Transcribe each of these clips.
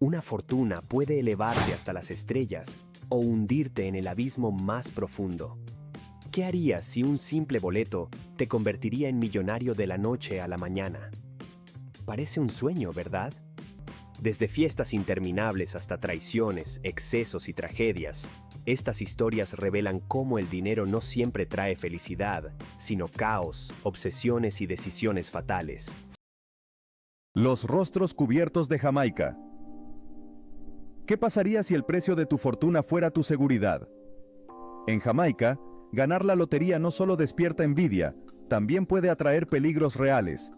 Una fortuna puede elevarte hasta las estrellas o hundirte en el abismo más profundo. ¿Qué harías si un simple boleto te convertiría en millonario de la noche a la mañana? Parece un sueño, ¿verdad? Desde fiestas interminables hasta traiciones, excesos y tragedias, estas historias revelan cómo el dinero no siempre trae felicidad, sino caos, obsesiones y decisiones fatales. Los rostros cubiertos de Jamaica. ¿Qué pasaría si el precio de tu fortuna fuera tu seguridad? En Jamaica, ganar la lotería no solo despierta envidia, también puede atraer peligros reales.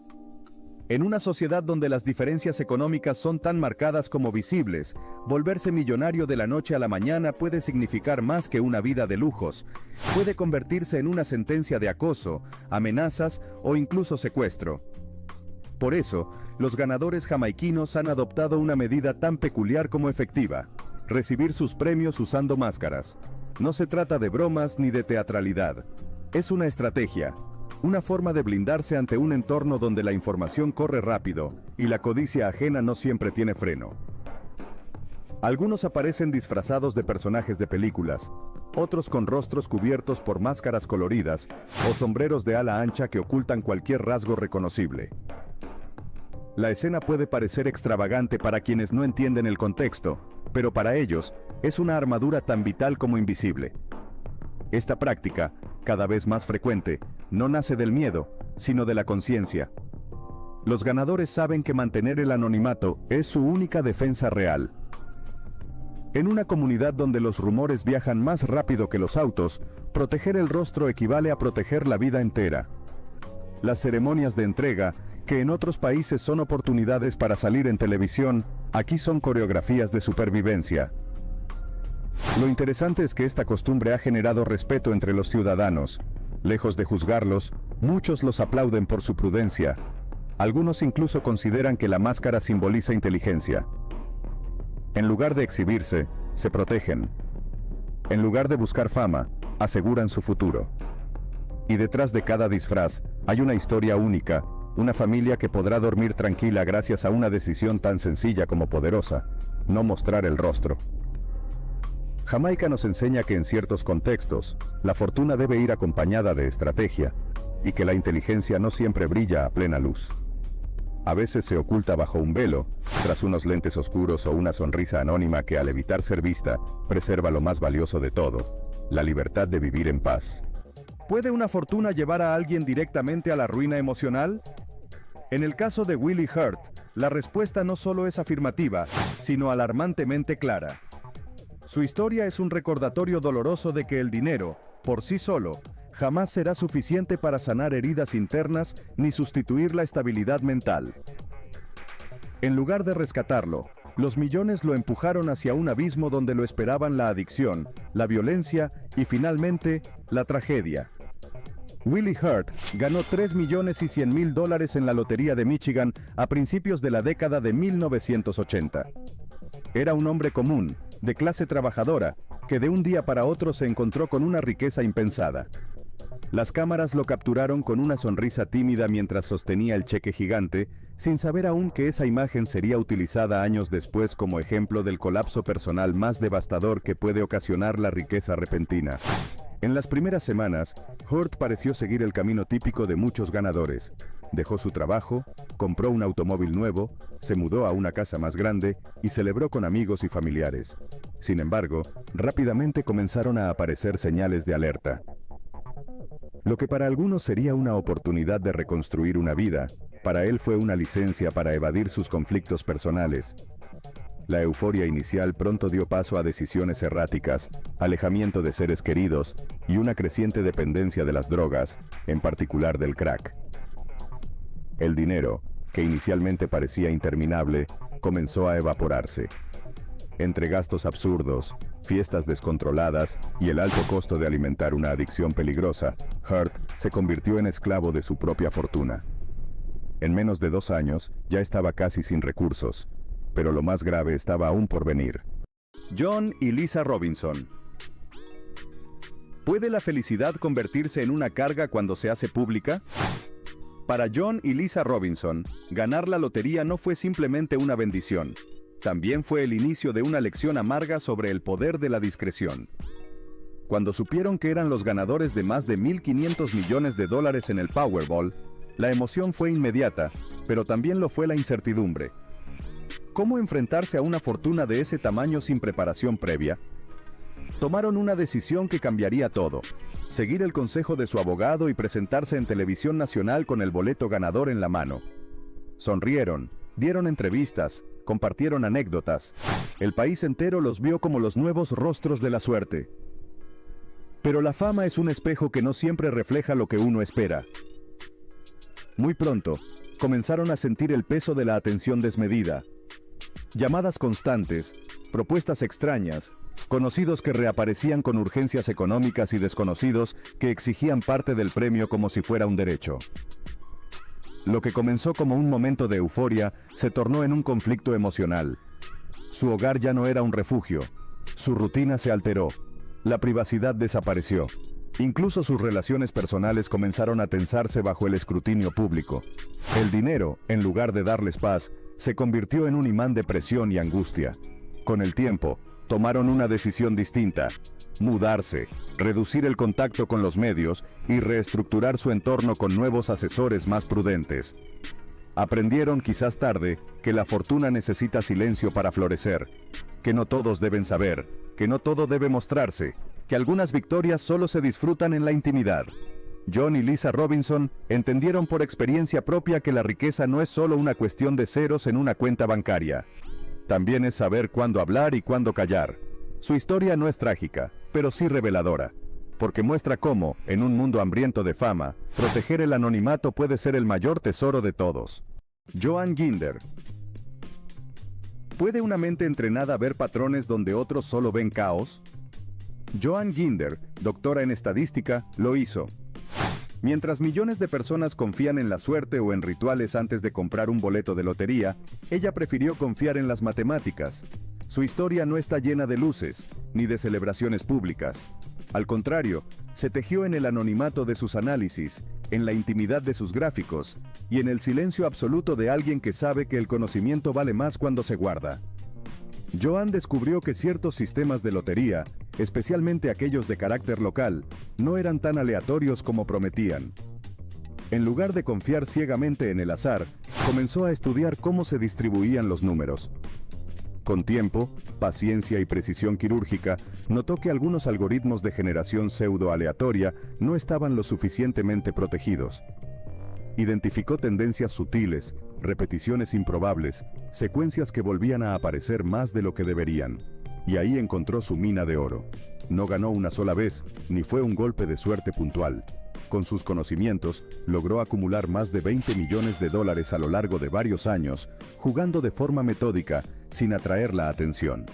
En una sociedad donde las diferencias económicas son tan marcadas como visibles, volverse millonario de la noche a la mañana puede significar más que una vida de lujos. Puede convertirse en una sentencia de acoso, amenazas o incluso secuestro. Por eso, los ganadores jamaiquinos han adoptado una medida tan peculiar como efectiva: recibir sus premios usando máscaras. No se trata de bromas ni de teatralidad. Es una estrategia. Una forma de blindarse ante un entorno donde la información corre rápido y la codicia ajena no siempre tiene freno. Algunos aparecen disfrazados de personajes de películas, otros con rostros cubiertos por máscaras coloridas o sombreros de ala ancha que ocultan cualquier rasgo reconocible. La escena puede parecer extravagante para quienes no entienden el contexto, pero para ellos es una armadura tan vital como invisible. Esta práctica, cada vez más frecuente, no nace del miedo, sino de la conciencia. Los ganadores saben que mantener el anonimato es su única defensa real. En una comunidad donde los rumores viajan más rápido que los autos, proteger el rostro equivale a proteger la vida entera. Las ceremonias de entrega, que en otros países son oportunidades para salir en televisión, aquí son coreografías de supervivencia. Lo interesante es que esta costumbre ha generado respeto entre los ciudadanos. Lejos de juzgarlos, muchos los aplauden por su prudencia. Algunos incluso consideran que la máscara simboliza inteligencia. En lugar de exhibirse, se protegen. En lugar de buscar fama, aseguran su futuro. Y detrás de cada disfraz, hay una historia única, una familia que podrá dormir tranquila gracias a una decisión tan sencilla como poderosa: no mostrar el rostro. Jamaica nos enseña que en ciertos contextos, la fortuna debe ir acompañada de estrategia, y que la inteligencia no siempre brilla a plena luz. A veces se oculta bajo un velo, tras unos lentes oscuros o una sonrisa anónima que, al evitar ser vista, preserva lo más valioso de todo: la libertad de vivir en paz. ¿Puede una fortuna llevar a alguien directamente a la ruina emocional? En el caso de Willie Hurt, la respuesta no solo es afirmativa, sino alarmantemente clara. Su historia es un recordatorio doloroso de que el dinero, por sí solo, jamás será suficiente para sanar heridas internas ni sustituir la estabilidad mental. En lugar de rescatarlo, los millones lo empujaron hacia un abismo donde lo esperaban la adicción, la violencia y finalmente, la tragedia. Willie Hurt ganó $3.100.000 en la lotería de Michigan a principios de la década de 1980. Era un hombre común, de clase trabajadora, que de un día para otro se encontró con una riqueza impensada. Las cámaras lo capturaron con una sonrisa tímida mientras sostenía el cheque gigante, sin saber aún que esa imagen sería utilizada años después como ejemplo del colapso personal más devastador que puede ocasionar la riqueza repentina. En las primeras semanas, Hurt pareció seguir el camino típico de muchos ganadores. Dejó su trabajo, compró un automóvil nuevo, se mudó a una casa más grande y celebró con amigos y familiares. Sin embargo, rápidamente comenzaron a aparecer señales de alerta. Lo que para algunos sería una oportunidad de reconstruir una vida, para él fue una licencia para evadir sus conflictos personales. La euforia inicial pronto dio paso a decisiones erráticas, alejamiento de seres queridos y una creciente dependencia de las drogas, en particular del crack. El dinero, que inicialmente parecía interminable, comenzó a evaporarse. Entre gastos absurdos, fiestas descontroladas y el alto costo de alimentar una adicción peligrosa, Hurt se convirtió en esclavo de su propia fortuna. En menos de 2 años, ya estaba casi sin recursos, pero lo más grave estaba aún por venir. John y Lisa Robinson. ¿Puede la felicidad convertirse en una carga cuando se hace pública? Para John y Lisa Robinson, ganar la lotería no fue simplemente una bendición. también fue el inicio de una lección amarga sobre el poder de la discreción. Cuando supieron que eran los ganadores de más de $1.500 millones en el Powerball, la emoción fue inmediata, pero también lo fue la incertidumbre. ¿Cómo enfrentarse a una fortuna de ese tamaño sin preparación previa? Tomaron una decisión que cambiaría todo: seguir el consejo de su abogado y presentarse en televisión nacional con el boleto ganador en la mano. Sonrieron, dieron entrevistas, compartieron anécdotas. El país entero los vio como los nuevos rostros de la suerte. Pero la fama es un espejo que no siempre refleja lo que uno espera. Muy pronto, comenzaron a sentir el peso de la atención desmedida. Llamadas constantes, propuestas extrañas, conocidos que reaparecían con urgencias económicas y desconocidos que exigían parte del premio como si fuera un derecho. Lo que comenzó como un momento de euforia se tornó en un conflicto emocional. Su hogar ya no era un refugio. Su rutina se alteró. La privacidad desapareció. Incluso sus relaciones personales comenzaron a tensarse bajo el escrutinio público. El dinero, en lugar de darles paz, se convirtió en un imán de presión y angustia. Con el tiempo, tomaron una decisión distinta: mudarse, reducir el contacto con los medios y reestructurar su entorno con nuevos asesores más prudentes. Aprendieron, quizás tarde, que la fortuna necesita silencio para florecer, que no todos deben saber, que no todo debe mostrarse, que algunas victorias solo se disfrutan en la intimidad. John y Lisa Robinson entendieron por experiencia propia que la riqueza no es solo una cuestión de ceros en una cuenta bancaria. También es saber cuándo hablar y cuándo callar. Su historia no es trágica, pero sí reveladora, porque muestra cómo, en un mundo hambriento de fama, proteger el anonimato puede ser el mayor tesoro de todos. Joan Ginder. ¿Puede una mente entrenada ver patrones donde otros solo ven caos? Joan Ginder, doctora en estadística, lo hizo. Mientras millones de personas confían en la suerte o en rituales antes de comprar un boleto de lotería, ella prefirió confiar en las matemáticas. Su historia no está llena de luces, ni de celebraciones públicas. Al contrario, se tejió en el anonimato de sus análisis, en la intimidad de sus gráficos, y en el silencio absoluto de alguien que sabe que el conocimiento vale más cuando se guarda. Joan descubrió que ciertos sistemas de lotería, especialmente aquellos de carácter local, no eran tan aleatorios como prometían. En lugar de confiar ciegamente en el azar, comenzó a estudiar cómo se distribuían los números. Con tiempo, paciencia y precisión quirúrgica, notó que algunos algoritmos de generación pseudo-aleatoria no estaban lo suficientemente protegidos. Identificó tendencias sutiles, repeticiones improbables, secuencias que volvían a aparecer más de lo que deberían. Y ahí encontró su mina de oro. No ganó una sola vez, ni fue un golpe de suerte puntual. Con sus conocimientos, logró acumular más de $20 millones a lo largo de varios años, jugando de forma metódica, sin atraer la atención.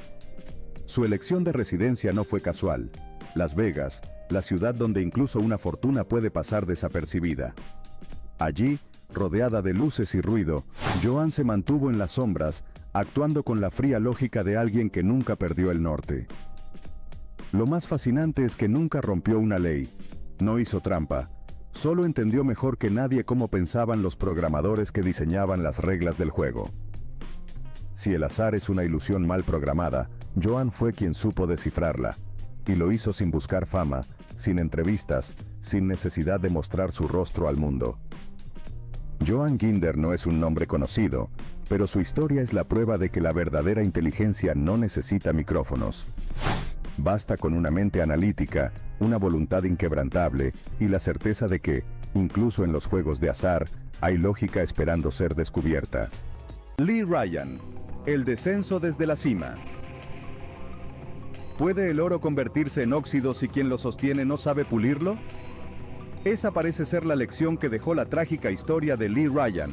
Su elección de residencia no fue casual. Las Vegas, la ciudad donde incluso una fortuna puede pasar desapercibida. Allí, rodeada de luces y ruido, Joan se mantuvo en las sombras, actuando con la fría lógica de alguien que nunca perdió el norte. Lo más fascinante es que nunca rompió una ley, no hizo trampa, solo entendió mejor que nadie cómo pensaban los programadores que diseñaban las reglas del juego. Si el azar es una ilusión mal programada, Joan fue quien supo descifrarla, y lo hizo sin buscar fama, sin entrevistas, sin necesidad de mostrar su rostro al mundo. Joan Ginder no es un nombre conocido, pero su historia es la prueba de que la verdadera inteligencia no necesita micrófonos. Basta con una mente analítica, una voluntad inquebrantable y la certeza de que, incluso en los juegos de azar, hay lógica esperando ser descubierta. Lee Ryan, el descenso desde la cima. ¿Puede el oro convertirse en óxido si quien lo sostiene no sabe pulirlo? Esa parece ser la lección que dejó la trágica historia de Lee Ryan,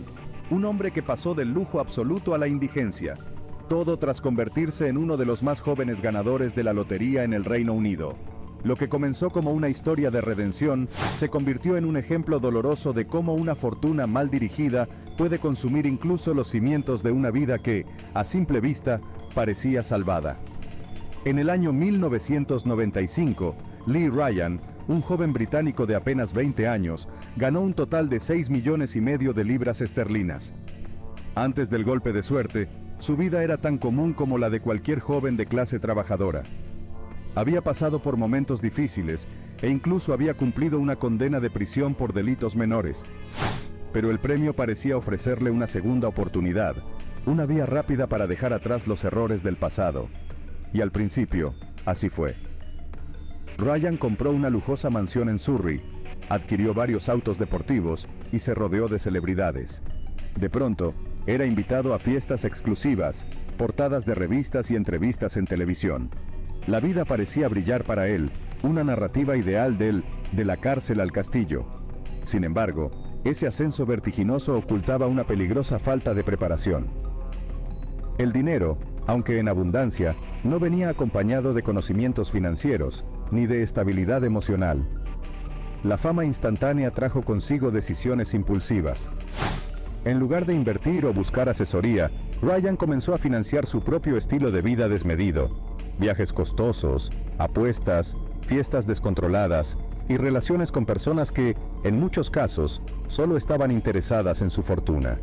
un hombre que pasó del lujo absoluto a la indigencia, todo tras convertirse en uno de los más jóvenes ganadores de la lotería en el Reino Unido. Lo que comenzó como una historia de redención se convirtió en un ejemplo doloroso de cómo una fortuna mal dirigida puede consumir incluso los cimientos de una vida que, a simple vista, parecía salvada. En el año 1995, Lee Ryan, un joven británico de apenas 20 años, ganó un total de 6,5 millones de libras esterlinas. Antes del golpe de suerte, Su vida era tan común como la de cualquier joven de clase trabajadora. Había pasado por momentos difíciles e incluso había cumplido una condena de prisión por delitos menores. Pero el premio parecía ofrecerle una segunda oportunidad, una vía rápida para dejar atrás los errores del pasado. Y al principio, así fue. Ryan compró una lujosa mansión en Surrey, adquirió varios autos deportivos y se rodeó de celebridades. De pronto, era invitado a fiestas exclusivas, portadas de revistas y entrevistas en televisión. La vida parecía brillar para él, una narrativa ideal de la cárcel al castillo. Sin embargo, ese ascenso vertiginoso ocultaba una peligrosa falta de preparación. El dinero, aunque en abundancia, no venía acompañado de conocimientos financieros, ni de estabilidad emocional. La fama instantánea trajo consigo decisiones impulsivas. En lugar de invertir o buscar asesoría, Ryan comenzó a financiar su propio estilo de vida desmedido. Viajes costosos, apuestas, fiestas descontroladas y relaciones con personas que, en muchos casos, solo estaban interesadas en su fortuna.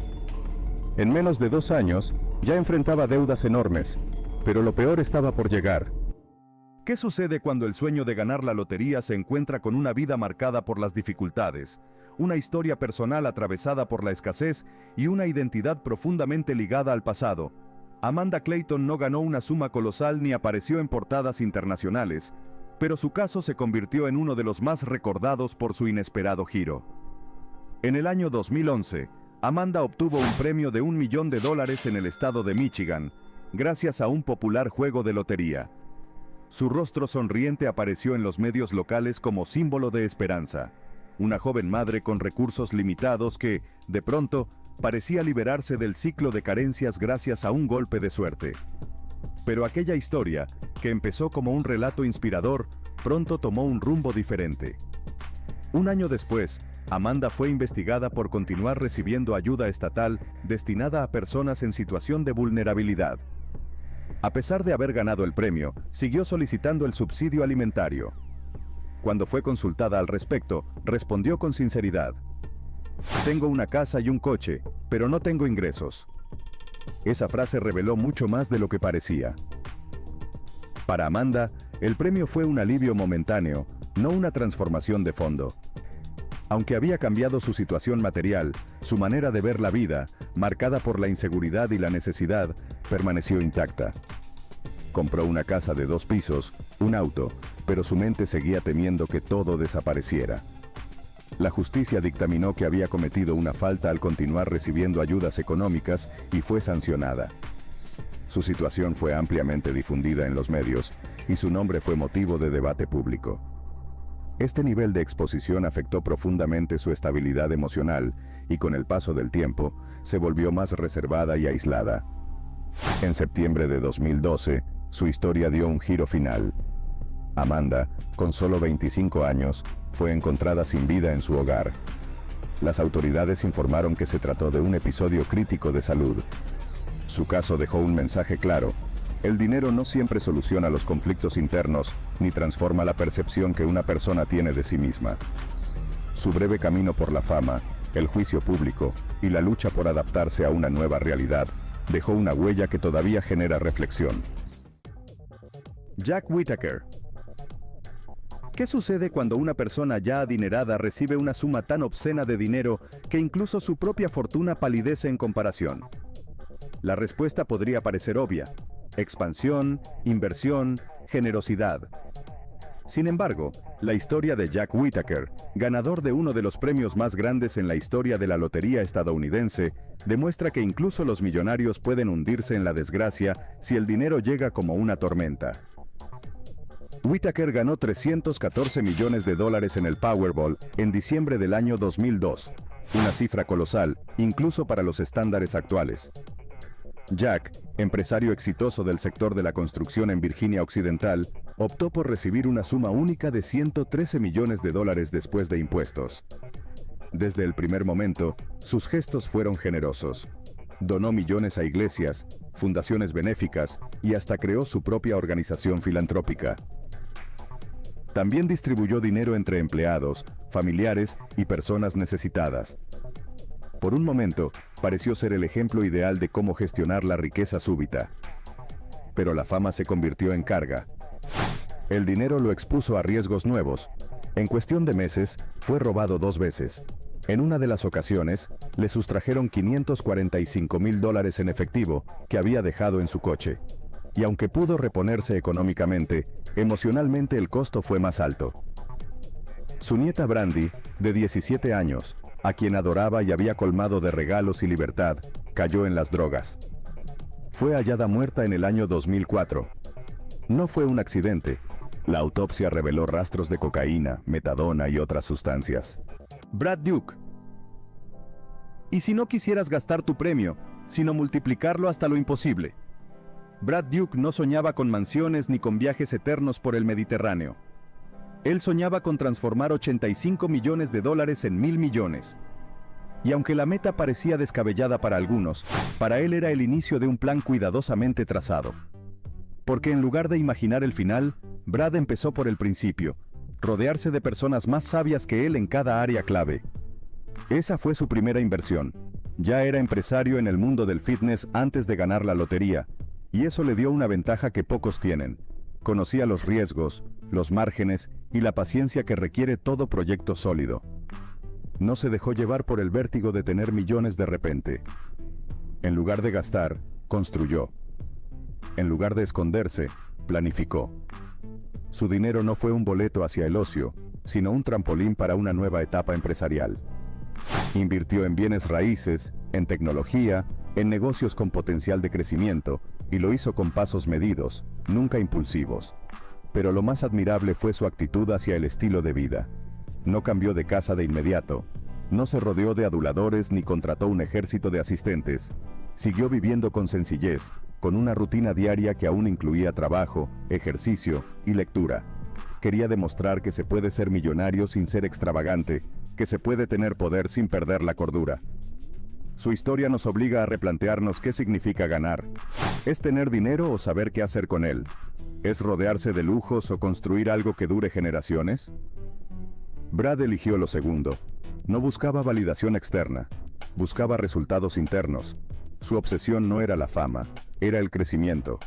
En menos de 2 años, ya enfrentaba deudas enormes, pero lo peor estaba por llegar. ¿Qué sucede cuando el sueño de ganar la lotería se encuentra con una vida marcada por las dificultades, una historia personal atravesada por la escasez y una identidad profundamente ligada al pasado? Amanda Clayton no ganó una suma colosal ni apareció en portadas internacionales, pero su caso se convirtió en uno de los más recordados por su inesperado giro. En el año 2011, Amanda obtuvo un premio de $1 millón en el estado de Michigan, gracias a un popular juego de lotería. Su rostro sonriente apareció en los medios locales como símbolo de esperanza. Una joven madre con recursos limitados que, de pronto, parecía liberarse del ciclo de carencias gracias a un golpe de suerte. Pero aquella historia, que empezó como un relato inspirador, pronto tomó un rumbo diferente. Un año después, Amanda fue investigada por continuar recibiendo ayuda estatal destinada a personas en situación de vulnerabilidad. A pesar de haber ganado el premio, siguió solicitando el subsidio alimentario. Cuando fue consultada al respecto, respondió con sinceridad: "Tengo una casa y un coche, pero no tengo ingresos". Esa frase reveló mucho más de lo que parecía. Para Amanda, el premio fue un alivio momentáneo, no una transformación de fondo. Aunque había cambiado su situación material, su manera de ver la vida, marcada por la inseguridad y la necesidad, permaneció intacta. Compró una casa de 2 pisos, un auto, pero su mente seguía temiendo que todo desapareciera. La justicia dictaminó que había cometido una falta al continuar recibiendo ayudas económicas y fue sancionada. Su situación fue ampliamente difundida en los medios y su nombre fue motivo de debate público. Este nivel de exposición afectó profundamente su estabilidad emocional y con el paso del tiempo se volvió más reservada y aislada. En septiembre de 2012, su historia dio un giro final. Amanda, con solo 25 años, fue encontrada sin vida en su hogar. Las autoridades informaron que se trató de un episodio crítico de salud. Su caso dejó un mensaje claro: el dinero no siempre soluciona los conflictos internos, ni transforma la percepción que una persona tiene de sí misma. Su breve camino por la fama, el juicio público y la lucha por adaptarse a una nueva realidad dejó una huella que todavía genera reflexión. Jack Whittaker. ¿Qué sucede cuando una persona ya adinerada recibe una suma tan obscena de dinero que incluso su propia fortuna palidece en comparación? La respuesta podría parecer obvia: expansión, inversión, generosidad. Sin embargo, la historia de Jack Whittaker, ganador de uno de los premios más grandes en la historia de la lotería estadounidense, demuestra que incluso los millonarios pueden hundirse en la desgracia si el dinero llega como una tormenta. Whittaker ganó $314 millones en el Powerball en diciembre del año 2002, una cifra colosal, incluso para los estándares actuales. Jack, empresario exitoso del sector de la construcción en Virginia Occidental, optó por recibir una suma única de $113 millones después de impuestos. Desde el primer momento, sus gestos fueron generosos. Donó millones a iglesias, fundaciones benéficas y hasta creó su propia organización filantrópica. También distribuyó dinero entre empleados, familiares y personas necesitadas. Por un momento, pareció ser el ejemplo ideal de cómo gestionar la riqueza súbita. Pero la fama se convirtió en carga. El dinero lo expuso a riesgos nuevos. En cuestión de meses, fue robado 2 veces. En una de las ocasiones, le sustrajeron $545,000 en efectivo que había dejado en su coche. Y aunque pudo reponerse económicamente, emocionalmente el costo fue más alto. Su nieta Brandy, de 17 años, a quien adoraba y había colmado de regalos y libertad, cayó en las drogas. Fue hallada muerta en el año 2004. No fue un accidente. La autopsia reveló rastros de cocaína, metadona y otras sustancias. Brad Duke. ¿Y si no quisieras gastar tu premio, sino multiplicarlo hasta lo imposible? Brad Duke no soñaba con mansiones ni con viajes eternos por el Mediterráneo. Él soñaba con transformar $85 millones en $1,000 millones. Y aunque la meta parecía descabellada para algunos, para él era el inicio de un plan cuidadosamente trazado. Porque en lugar de imaginar el final, Brad empezó por el principio, rodearse de personas más sabias que él en cada área clave. Esa fue su primera inversión. Ya era empresario en el mundo del fitness antes de ganar la lotería, y eso le dio una ventaja que pocos tienen. Conocía los riesgos, los márgenes y la paciencia que requiere todo proyecto sólido. No se dejó llevar por el vértigo de tener millones de repente. En lugar de gastar, construyó. En lugar de esconderse, planificó. Su dinero no fue un boleto hacia el ocio, sino un trampolín para una nueva etapa empresarial. Invirtió en bienes raíces, en tecnología, en negocios con potencial de crecimiento, y lo hizo con pasos medidos, nunca impulsivos. Pero lo más admirable fue su actitud hacia el estilo de vida. No cambió de casa de inmediato, no se rodeó de aduladores ni contrató un ejército de asistentes. Siguió viviendo con sencillez, con una rutina diaria que aún incluía trabajo, ejercicio y lectura. Quería demostrar que se puede ser millonario sin ser extravagante, que se puede tener poder sin perder la cordura. Su historia nos obliga a replantearnos qué significa ganar. ¿Es tener dinero o saber qué hacer con él? ¿Es rodearse de lujos o construir algo que dure generaciones? Brad eligió lo segundo. No buscaba validación externa, buscaba resultados internos. Su obsesión no era la fama, era el crecimiento.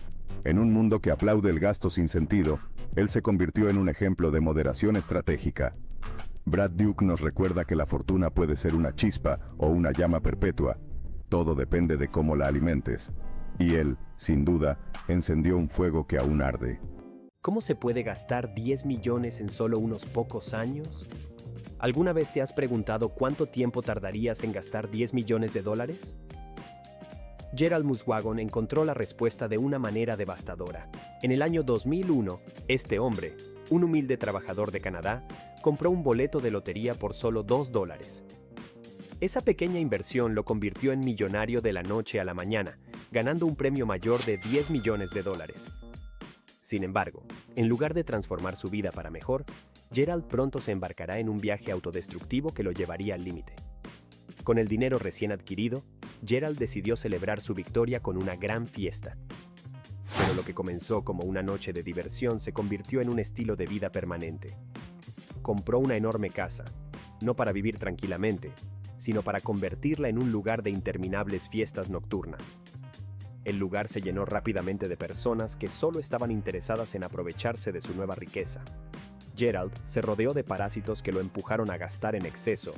En un mundo que aplaude el gasto sin sentido, él se convirtió en un ejemplo de moderación estratégica. Brad Duke nos recuerda que la fortuna puede ser una chispa o una llama perpetua. Todo depende de cómo la alimentes. Y él, sin duda, encendió un fuego que aún arde. ¿Cómo se puede gastar 10 millones en solo unos pocos años? ¿Alguna vez te has preguntado cuánto tiempo tardarías en gastar $10 millones? Gerald Muswagon encontró la respuesta de una manera devastadora. En el año 2001, este hombre, un humilde trabajador de Canadá, compró un boleto de lotería por solo $2. Esa pequeña inversión lo convirtió en millonario de la noche a la mañana, ganando un premio mayor de $10 millones. Sin embargo, en lugar de transformar su vida para mejor, Gerald pronto se embarcará en un viaje autodestructivo que lo llevaría al límite. Con el dinero recién adquirido, Gerald decidió celebrar su victoria con una gran fiesta. Pero lo que comenzó como una noche de diversión se convirtió en un estilo de vida permanente. Compró una enorme casa, no para vivir tranquilamente, sino para convertirla en un lugar de interminables fiestas nocturnas. El lugar se llenó rápidamente de personas que solo estaban interesadas en aprovecharse de su nueva riqueza. Gerald se rodeó de parásitos que lo empujaron a gastar en exceso,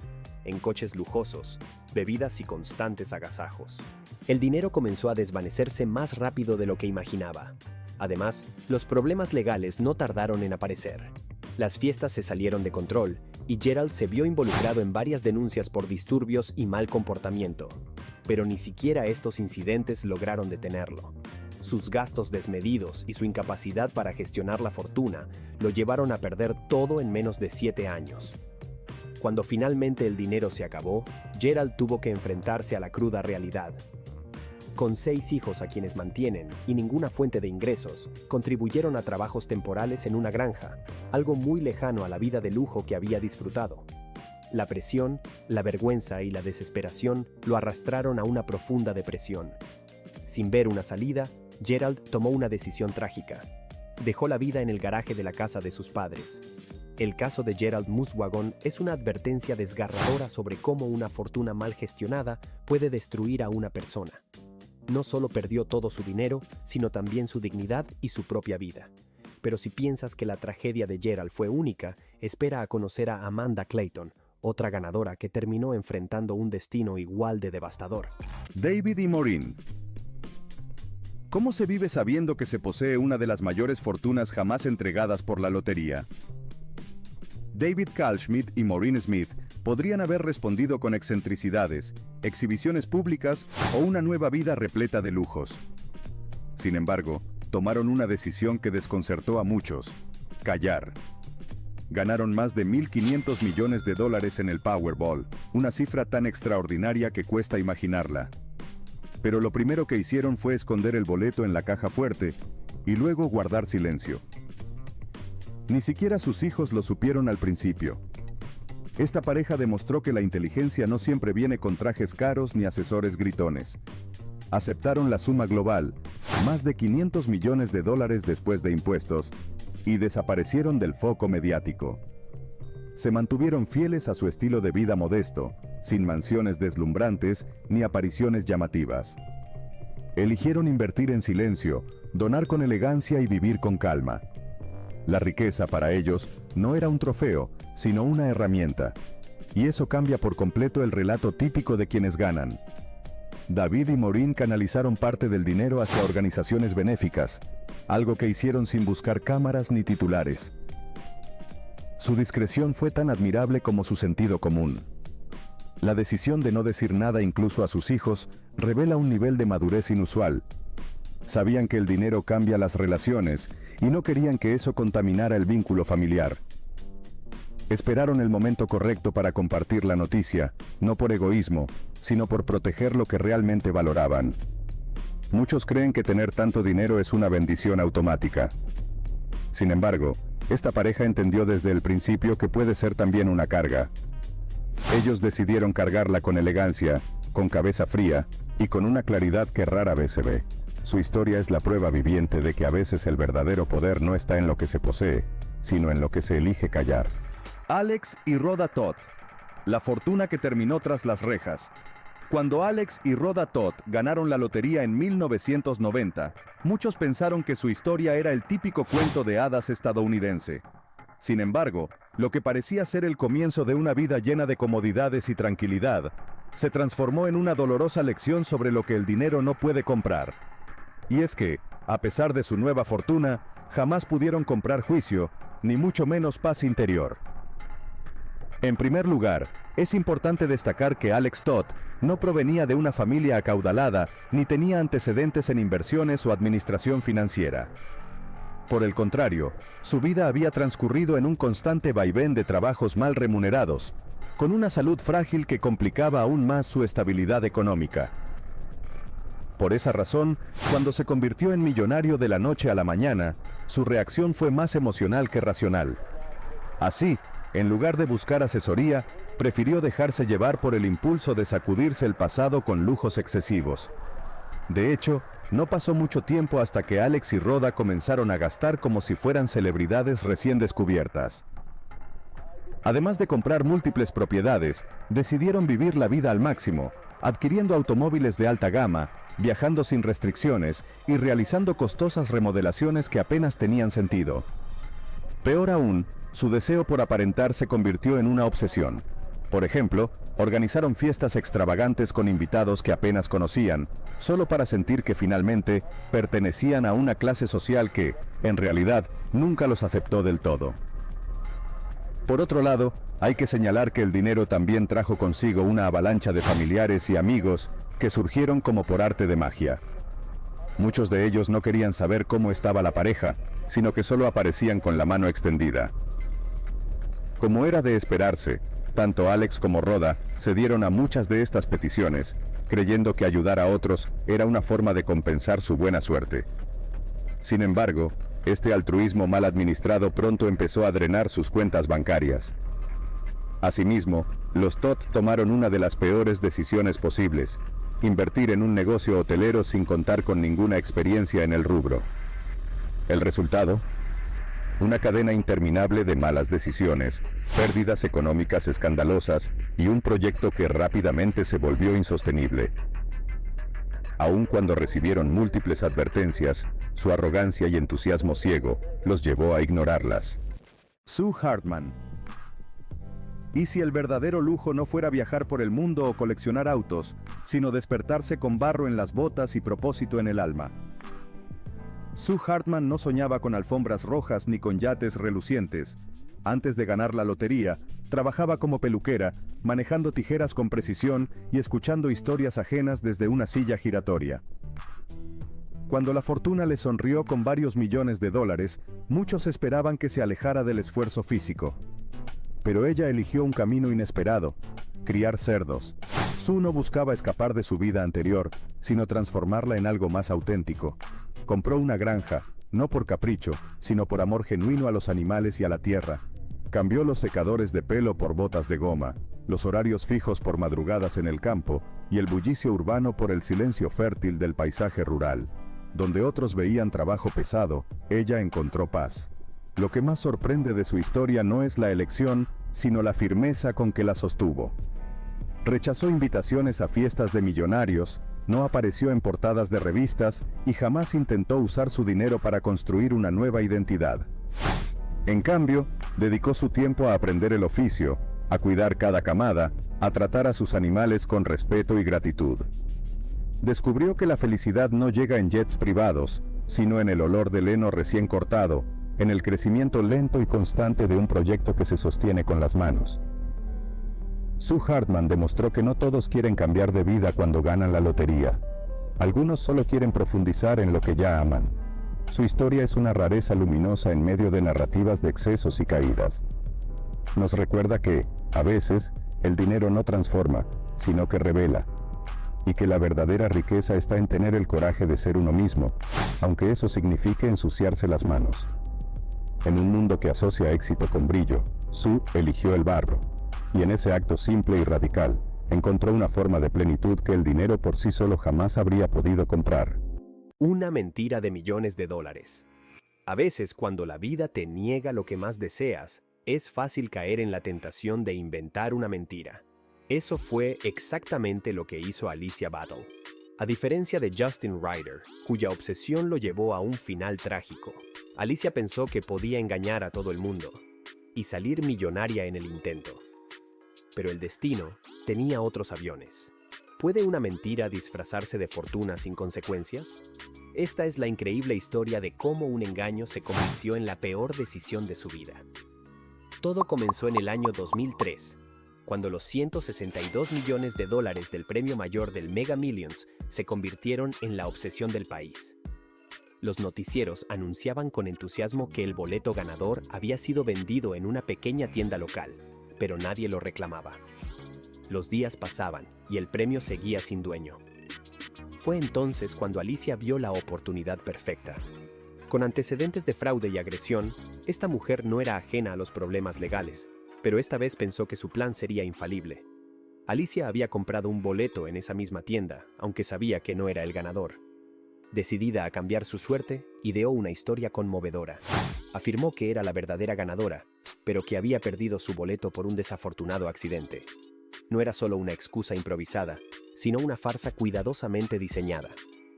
en coches lujosos, bebidas y constantes agasajos. El dinero comenzó a desvanecerse más rápido de lo que imaginaba. Además, los problemas legales no tardaron en aparecer. Las fiestas se salieron de control y Gerald se vio involucrado en varias denuncias por disturbios y mal comportamiento. Pero ni siquiera estos incidentes lograron detenerlo. Sus gastos desmedidos y su incapacidad para gestionar la fortuna lo llevaron a perder todo en menos de 7 años. Cuando finalmente el dinero se acabó, Gerald tuvo que enfrentarse a la cruda realidad. Con 6 hijos a quienes mantienen y ninguna fuente de ingresos, contribuyeron a trabajos temporales en una granja, algo muy lejano a la vida de lujo que había disfrutado. La presión, la vergüenza y la desesperación lo arrastraron a una profunda depresión. Sin ver una salida, Gerald tomó una decisión trágica. Dejó la vida en el garaje de la casa de sus padres. El caso de Gerald Muswagon es una advertencia desgarradora sobre cómo una fortuna mal gestionada puede destruir a una persona. No solo perdió todo su dinero, sino también su dignidad y su propia vida. Pero si piensas que la tragedia de Gerald fue única, espera a conocer a Amanda Clayton, otra ganadora que terminó enfrentando un destino igual de devastador. David y Maureen. ¿Cómo se vive sabiendo que se posee una de las mayores fortunas jamás entregadas por la lotería? David Kalschmidt y Maureen Smith podrían haber respondido con excentricidades, exhibiciones públicas o una nueva vida repleta de lujos. Sin embargo, tomaron una decisión que desconcertó a muchos: callar. Ganaron más de $1.500 millones en el Powerball, una cifra tan extraordinaria que cuesta imaginarla. Pero lo primero que hicieron fue esconder el boleto en la caja fuerte y luego guardar silencio. Ni siquiera sus hijos lo supieron al principio. Esta pareja demostró que la inteligencia no siempre viene con trajes caros ni asesores gritones. Aceptaron la suma global, más de $500 millones después de impuestos, y desaparecieron del foco mediático. Se mantuvieron fieles a su estilo de vida modesto, sin mansiones deslumbrantes ni apariciones llamativas. Eligieron invertir en silencio, donar con elegancia y vivir con calma. La riqueza para ellos no era un trofeo, sino una herramienta. Y eso cambia por completo el relato típico de quienes ganan. David y Maureen canalizaron parte del dinero hacia organizaciones benéficas, algo que hicieron sin buscar cámaras ni titulares. Su discreción fue tan admirable como su sentido común. La decisión de no decir nada incluso a sus hijos revela un nivel de madurez inusual. Sabían que el dinero cambia las relaciones y no querían que eso contaminara el vínculo familiar. Esperaron el momento correcto para compartir la noticia, no por egoísmo, sino por proteger lo que realmente valoraban. Muchos creen que tener tanto dinero es una bendición automática. Sin embargo, esta pareja entendió desde el principio que puede ser también una carga. Ellos decidieron cargarla con elegancia, con cabeza fría y con una claridad que rara vez se ve. Su historia es la prueba viviente de que a veces el verdadero poder no está en lo que se posee, sino en lo que se elige callar. Alex y Rhoda Todd. La fortuna que terminó tras las rejas. Cuando Alex y Rhoda Todd ganaron la lotería en 1990, muchos pensaron que su historia era el típico cuento de hadas estadounidense. Sin embargo, lo que parecía ser el comienzo de una vida llena de comodidades y tranquilidad, se transformó en una dolorosa lección sobre lo que el dinero no puede comprar. Y es que, a pesar de su nueva fortuna, jamás pudieron comprar juicio, ni mucho menos paz interior. En primer lugar, es importante destacar que Alex Todd no provenía de una familia acaudalada ni tenía antecedentes en inversiones o administración financiera. Por el contrario, su vida había transcurrido en un constante vaivén de trabajos mal remunerados, con una salud frágil que complicaba aún más su estabilidad económica. Por esa razón, cuando se convirtió en millonario de la noche a la mañana, su reacción fue más emocional que racional. Así, en lugar de buscar asesoría, prefirió dejarse llevar por el impulso de sacudirse el pasado con lujos excesivos. De hecho, no pasó mucho tiempo hasta que Alex y Rhoda comenzaron a gastar como si fueran celebridades recién descubiertas. Además de comprar múltiples propiedades, decidieron vivir la vida al máximo, adquiriendo automóviles de alta gama, viajando sin restricciones y realizando costosas remodelaciones que apenas tenían sentido. Peor aún, su deseo por aparentar se convirtió en una obsesión. Por ejemplo, organizaron fiestas extravagantes con invitados que apenas conocían, solo para sentir que finalmente pertenecían a una clase social que, en realidad, nunca los aceptó del todo. Por otro lado, hay que señalar que el dinero también trajo consigo una avalancha de familiares y amigos que surgieron como por arte de magia. Muchos de ellos no querían saber cómo estaba la pareja, sino que solo aparecían con la mano extendida. Como era de esperarse, tanto Alex como Rhoda cedieron a muchas de estas peticiones, creyendo que ayudar a otros era una forma de compensar su buena suerte. Sin embargo, este altruismo mal administrado pronto empezó a drenar sus cuentas bancarias. Asimismo, los Todd tomaron una de las peores decisiones posibles: invertir en un negocio hotelero sin contar con ninguna experiencia en el rubro. El resultado: Una cadena interminable de malas decisiones, pérdidas económicas escandalosas y un proyecto que rápidamente se volvió insostenible. Aun cuando recibieron múltiples advertencias, su arrogancia y entusiasmo ciego los llevó a ignorarlas. Sue Hartman. ¿Y si el verdadero lujo no fuera viajar por el mundo o coleccionar autos, sino despertarse con barro en las botas y propósito en el alma? Sue Hartman no soñaba con alfombras rojas ni con yates relucientes. Antes de ganar la lotería, trabajaba como peluquera, manejando tijeras con precisión y escuchando historias ajenas desde una silla giratoria. Cuando la fortuna le sonrió con varios millones de dólares, muchos esperaban que se alejara del esfuerzo físico. Pero ella eligió un camino inesperado: criar cerdos. Sue no buscaba escapar de su vida anterior, sino transformarla en algo más auténtico. Compró una granja, no por capricho, sino por amor genuino a los animales y a la tierra. Cambió los secadores de pelo por botas de goma, los horarios fijos por madrugadas en el campo y el bullicio urbano por el silencio fértil del paisaje rural. Donde otros veían trabajo pesado, ella encontró paz. Lo que más sorprende de su historia no es la elección, sino la firmeza con que la sostuvo. Rechazó invitaciones a fiestas de millonarios, no apareció en portadas de revistas y jamás intentó usar su dinero para construir una nueva identidad. En cambio, dedicó su tiempo a aprender el oficio, a cuidar cada camada, a tratar a sus animales con respeto y gratitud. Descubrió que la felicidad no llega en jets privados, sino en el olor del heno recién cortado, en el crecimiento lento y constante de un proyecto que se sostiene con las manos. Sue Hartman demostró que no todos quieren cambiar de vida cuando ganan la lotería. Algunos solo quieren profundizar en lo que ya aman. Su historia es una rareza luminosa en medio de narrativas de excesos y caídas. Nos recuerda que, a veces, el dinero no transforma, sino que revela. Y que la verdadera riqueza está en tener el coraje de ser uno mismo, aunque eso signifique ensuciarse las manos. En un mundo que asocia éxito con brillo, Sue eligió el barro. Y en ese acto simple y radical, encontró una forma de plenitud que el dinero por sí solo jamás habría podido comprar. Una mentira de millones de dólares. A veces, cuando la vida te niega lo que más deseas, es fácil caer en la tentación de inventar una mentira. Eso fue exactamente lo que hizo Alicia Battle. A diferencia de Justin Ryder, cuya obsesión lo llevó a un final trágico, Alicia pensó que podía engañar a todo el mundo y salir millonaria en el intento. Pero el destino tenía otros aviones. ¿Puede una mentira disfrazarse de fortuna sin consecuencias? Esta es la increíble historia de cómo un engaño se convirtió en la peor decisión de su vida. Todo comenzó en el año 2003, cuando los 162 millones de dólares del premio mayor del Mega Millions se convirtieron en la obsesión del país. Los noticieros anunciaban con entusiasmo que el boleto ganador había sido vendido en una pequeña tienda local, pero nadie lo reclamaba. Los días pasaban y el premio seguía sin dueño. Fue entonces cuando Alicia vio la oportunidad perfecta. Con antecedentes de fraude y agresión, esta mujer no era ajena a los problemas legales, pero esta vez pensó que su plan sería infalible. Alicia había comprado un boleto en esa misma tienda, aunque sabía que no era el ganador. Decidida a cambiar su suerte, ideó una historia conmovedora. Afirmó que era la verdadera ganadora, pero que había perdido su boleto por un desafortunado accidente. No era solo una excusa improvisada, sino una farsa cuidadosamente diseñada.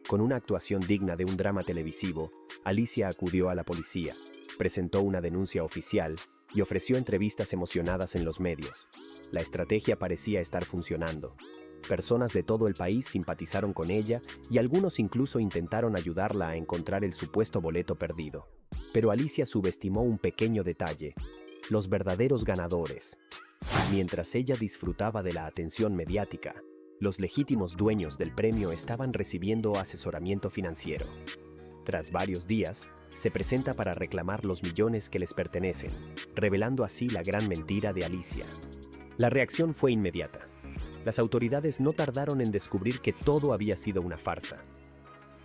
Con una actuación digna de un drama televisivo, Alicia acudió a la policía, presentó una denuncia oficial y ofreció entrevistas emocionadas en los medios. La estrategia parecía estar funcionando. Personas de todo el país simpatizaron con ella y algunos incluso intentaron ayudarla a encontrar el supuesto boleto perdido. Pero Alicia subestimó un pequeño detalle: los verdaderos ganadores. Mientras ella disfrutaba de la atención mediática, los legítimos dueños del premio estaban recibiendo asesoramiento financiero. Tras varios días, se presenta para reclamar los millones que les pertenecen, revelando así la gran mentira de Alicia. La reacción fue inmediata. Las autoridades no tardaron en descubrir que todo había sido una farsa.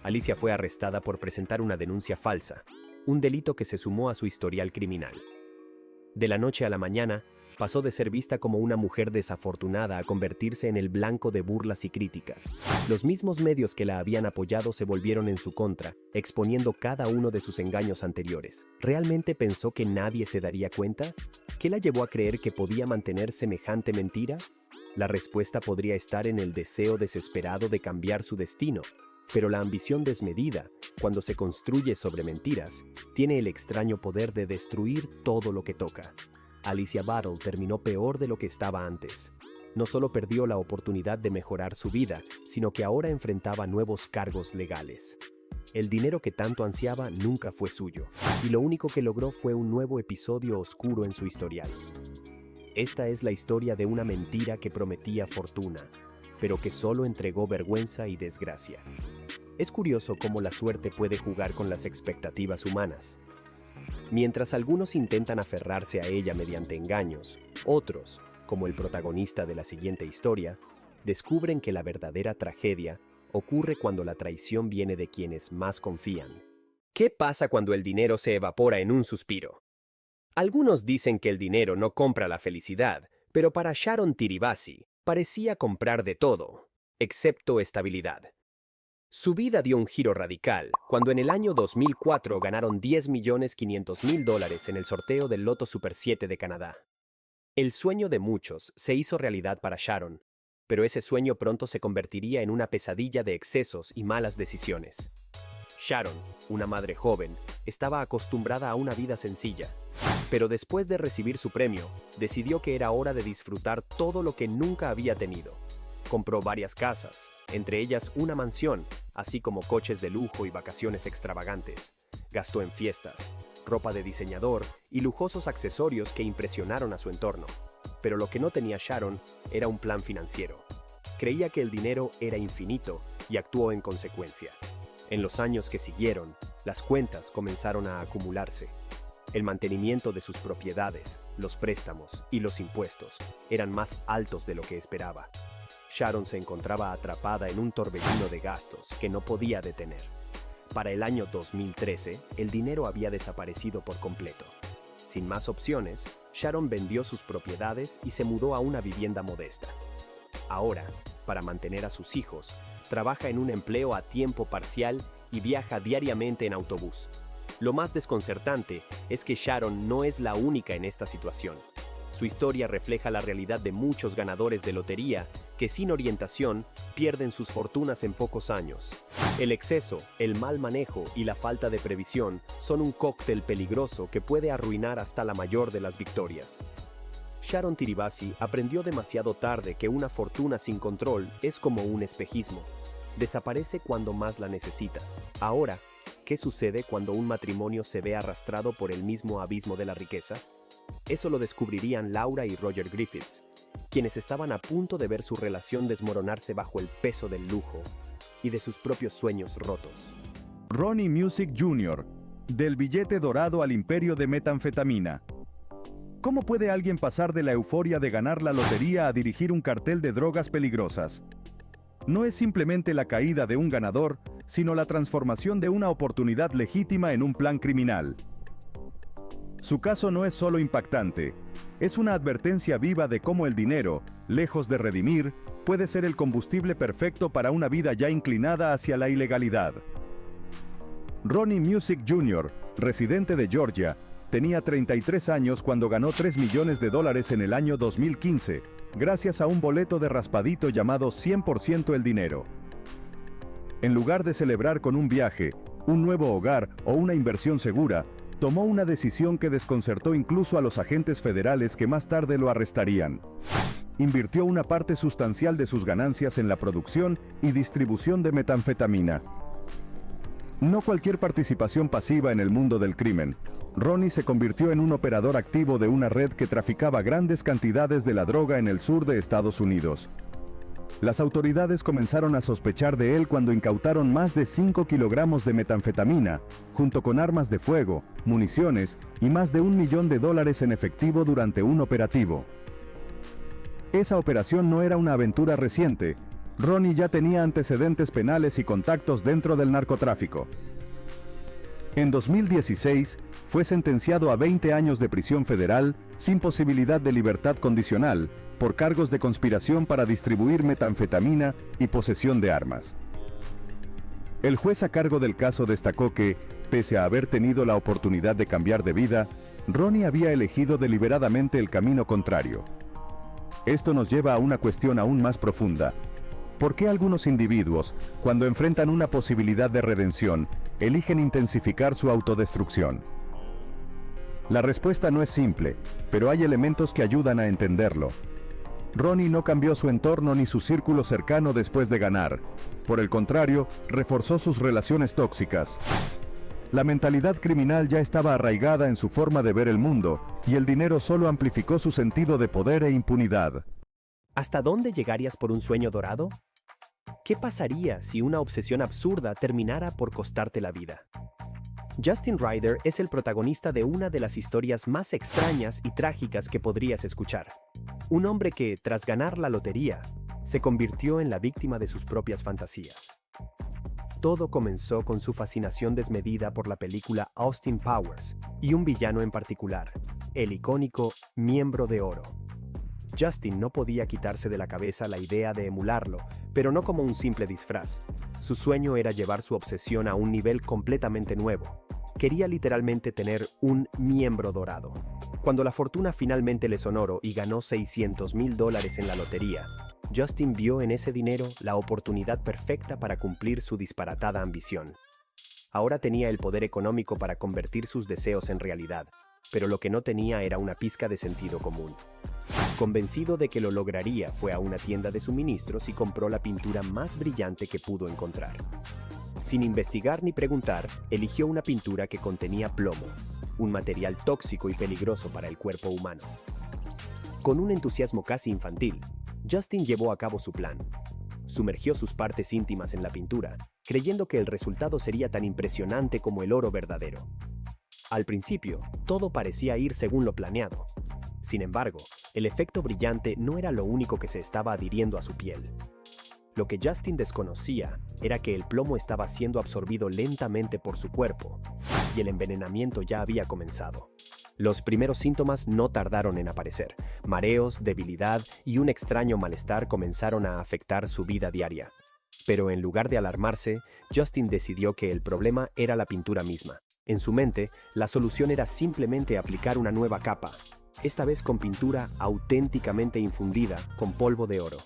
Alicia fue arrestada por presentar una denuncia falsa, un delito que se sumó a su historial criminal. De la noche a la mañana, Pasó de ser vista como una mujer desafortunada a convertirse en el blanco de burlas y críticas. Los mismos medios que la habían apoyado se volvieron en su contra, exponiendo cada uno de sus engaños anteriores. ¿Realmente pensó que nadie se daría cuenta? ¿Qué la llevó a creer que podía mantener semejante mentira? La respuesta podría estar en el deseo desesperado de cambiar su destino, pero la ambición desmedida, cuando se construye sobre mentiras, tiene el extraño poder de destruir todo lo que toca. Alicia Battle terminó peor de lo que estaba antes. No solo perdió la oportunidad de mejorar su vida, sino que ahora enfrentaba nuevos cargos legales. El dinero que tanto ansiaba nunca fue suyo, y lo único que logró fue un nuevo episodio oscuro en su historial. Esta es la historia de una mentira que prometía fortuna, pero que solo entregó vergüenza y desgracia. Es curioso cómo la suerte puede jugar con las expectativas humanas. Mientras algunos intentan aferrarse a ella mediante engaños, otros, como el protagonista de la siguiente historia, descubren que la verdadera tragedia ocurre cuando la traición viene de quienes más confían. ¿Qué pasa cuando el dinero se evapora en un suspiro? Algunos dicen que el dinero no compra la felicidad, pero para Sharon Tiribasi parecía comprar de todo, excepto estabilidad. Su vida dio un giro radical cuando en el año 2004 ganaron $10.500.000 en el sorteo del Loto Super 7 de Canadá. El sueño de muchos se hizo realidad para Sharon, pero ese sueño pronto se convertiría en una pesadilla de excesos y malas decisiones. Sharon, una madre joven, estaba acostumbrada a una vida sencilla, pero después de recibir su premio, decidió que era hora de disfrutar todo lo que nunca había tenido. Compró varias casas, entre ellas una mansión, así como coches de lujo y vacaciones extravagantes. Gastó en fiestas, ropa de diseñador y lujosos accesorios que impresionaron a su entorno. Pero lo que no tenía Sharon era un plan financiero. Creía que el dinero era infinito y actuó en consecuencia. En los años que siguieron, las cuentas comenzaron a acumularse. El mantenimiento de sus propiedades, los préstamos y los impuestos eran más altos de lo que esperaba. Sharon se encontraba atrapada en un torbellino de gastos que no podía detener. Para el año 2013, el dinero había desaparecido por completo. Sin más opciones, Sharon vendió sus propiedades y se mudó a una vivienda modesta. Ahora, para mantener a sus hijos, trabaja en un empleo a tiempo parcial y viaja diariamente en autobús. Lo más desconcertante es que Sharon no es la única en esta situación. Su historia refleja la realidad de muchos ganadores de lotería que sin orientación pierden sus fortunas en pocos años. El exceso, el mal manejo y la falta de previsión son un cóctel peligroso que puede arruinar hasta la mayor de las victorias. Sharon Tiribasi aprendió demasiado tarde que una fortuna sin control es como un espejismo. Desaparece cuando más la necesitas. Ahora, ¿qué sucede cuando un matrimonio se ve arrastrado por el mismo abismo de la riqueza? Eso lo descubrirían Laura y Roger Griffiths, quienes estaban a punto de ver su relación desmoronarse bajo el peso del lujo y de sus propios sueños rotos. Ronnie Music Jr., del billete dorado al imperio de metanfetamina. ¿Cómo puede alguien pasar de la euforia de ganar la lotería a dirigir un cartel de drogas peligrosas? No es simplemente la caída de un ganador, sino la transformación de una oportunidad legítima en un plan criminal. Su caso no es solo impactante, es una advertencia viva de cómo el dinero, lejos de redimir, puede ser el combustible perfecto para una vida ya inclinada hacia la ilegalidad. Ronnie Music Jr., residente de Georgia, tenía 33 años cuando ganó $3 millones en el año 2015, gracias a un boleto de raspadito llamado 100% el dinero. En lugar de celebrar con un viaje, un nuevo hogar o una inversión segura, tomó una decisión que desconcertó incluso a los agentes federales que más tarde lo arrestarían. Invirtió una parte sustancial de sus ganancias en la producción y distribución de metanfetamina. No cualquier participación pasiva en el mundo del crimen. Ronnie se convirtió en un operador activo de una red que traficaba grandes cantidades de la droga en el sur de Estados Unidos. Las autoridades comenzaron a sospechar de él cuando incautaron más de 5 kilogramos de metanfetamina, junto con armas de fuego, municiones y más de $1 millón en efectivo durante un operativo. Esa operación no era una aventura reciente. Ronnie ya tenía antecedentes penales y contactos dentro del narcotráfico. En 2016, fue sentenciado a 20 años de prisión federal sin posibilidad de libertad condicional por cargos de conspiración para distribuir metanfetamina y posesión de armas. El juez a cargo del caso destacó que, pese a haber tenido la oportunidad de cambiar de vida, Ronnie había elegido deliberadamente el camino contrario. Esto nos lleva a una cuestión aún más profunda. ¿Por qué algunos individuos, cuando enfrentan una posibilidad de redención, eligen intensificar su autodestrucción? La respuesta no es simple, pero hay elementos que ayudan a entenderlo. Ronnie no cambió su entorno ni su círculo cercano después de ganar. Por el contrario, reforzó sus relaciones tóxicas. La mentalidad criminal ya estaba arraigada en su forma de ver el mundo, y el dinero solo amplificó su sentido de poder e impunidad. ¿Hasta dónde llegarías por un sueño dorado? ¿Qué pasaría si una obsesión absurda terminara por costarte la vida? Justin Ryder es el protagonista de una de las historias más extrañas y trágicas que podrías escuchar. Un hombre que, tras ganar la lotería, se convirtió en la víctima de sus propias fantasías. Todo comenzó con su fascinación desmedida por la película Austin Powers y un villano en particular, el icónico Miembro de Oro. Justin no podía quitarse de la cabeza la idea de emularlo, pero no como un simple disfraz. Su sueño era llevar su obsesión a un nivel completamente nuevo. Quería literalmente tener un miembro dorado. Cuando la fortuna finalmente le sonó y ganó $600,000 en la lotería, Justin vio en ese dinero la oportunidad perfecta para cumplir su disparatada ambición. Ahora tenía el poder económico para convertir sus deseos en realidad, pero lo que no tenía era una pizca de sentido común. Convencido de que lo lograría, fue a una tienda de suministros y compró la pintura más brillante que pudo encontrar. Sin investigar ni preguntar, eligió una pintura que contenía plomo, un material tóxico y peligroso para el cuerpo humano. Con un entusiasmo casi infantil, Justin llevó a cabo su plan. Sumergió sus partes íntimas en la pintura, creyendo que el resultado sería tan impresionante como el oro verdadero. Al principio, todo parecía ir según lo planeado. Sin embargo, el efecto brillante no era lo único que se estaba adhiriendo a su piel. Lo que Justin desconocía era que el plomo estaba siendo absorbido lentamente por su cuerpo, y el envenenamiento ya había comenzado. Los primeros síntomas no tardaron en aparecer. Mareos, debilidad y un extraño malestar comenzaron a afectar su vida diaria. Pero en lugar de alarmarse, Justin decidió que el problema era la pintura misma. En su mente, la solución era simplemente aplicar una nueva capa, esta vez con pintura auténticamente infundida con polvo de oro.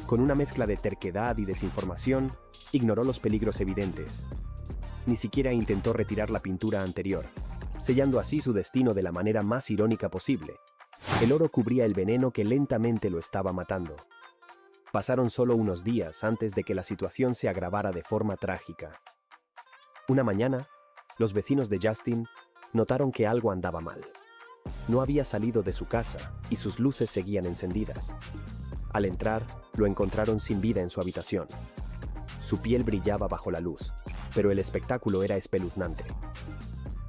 Con una mezcla de terquedad y desinformación, ignoró los peligros evidentes. Ni siquiera intentó retirar la pintura anterior, sellando así su destino de la manera más irónica posible. El oro cubría el veneno que lentamente lo estaba matando. Pasaron solo unos días antes de que la situación se agravara de forma trágica. Una mañana, los vecinos de Justin notaron que algo andaba mal. No había salido de su casa y sus luces seguían encendidas. Al entrar, lo encontraron sin vida en su habitación. Su piel brillaba bajo la luz, pero el espectáculo era espeluznante.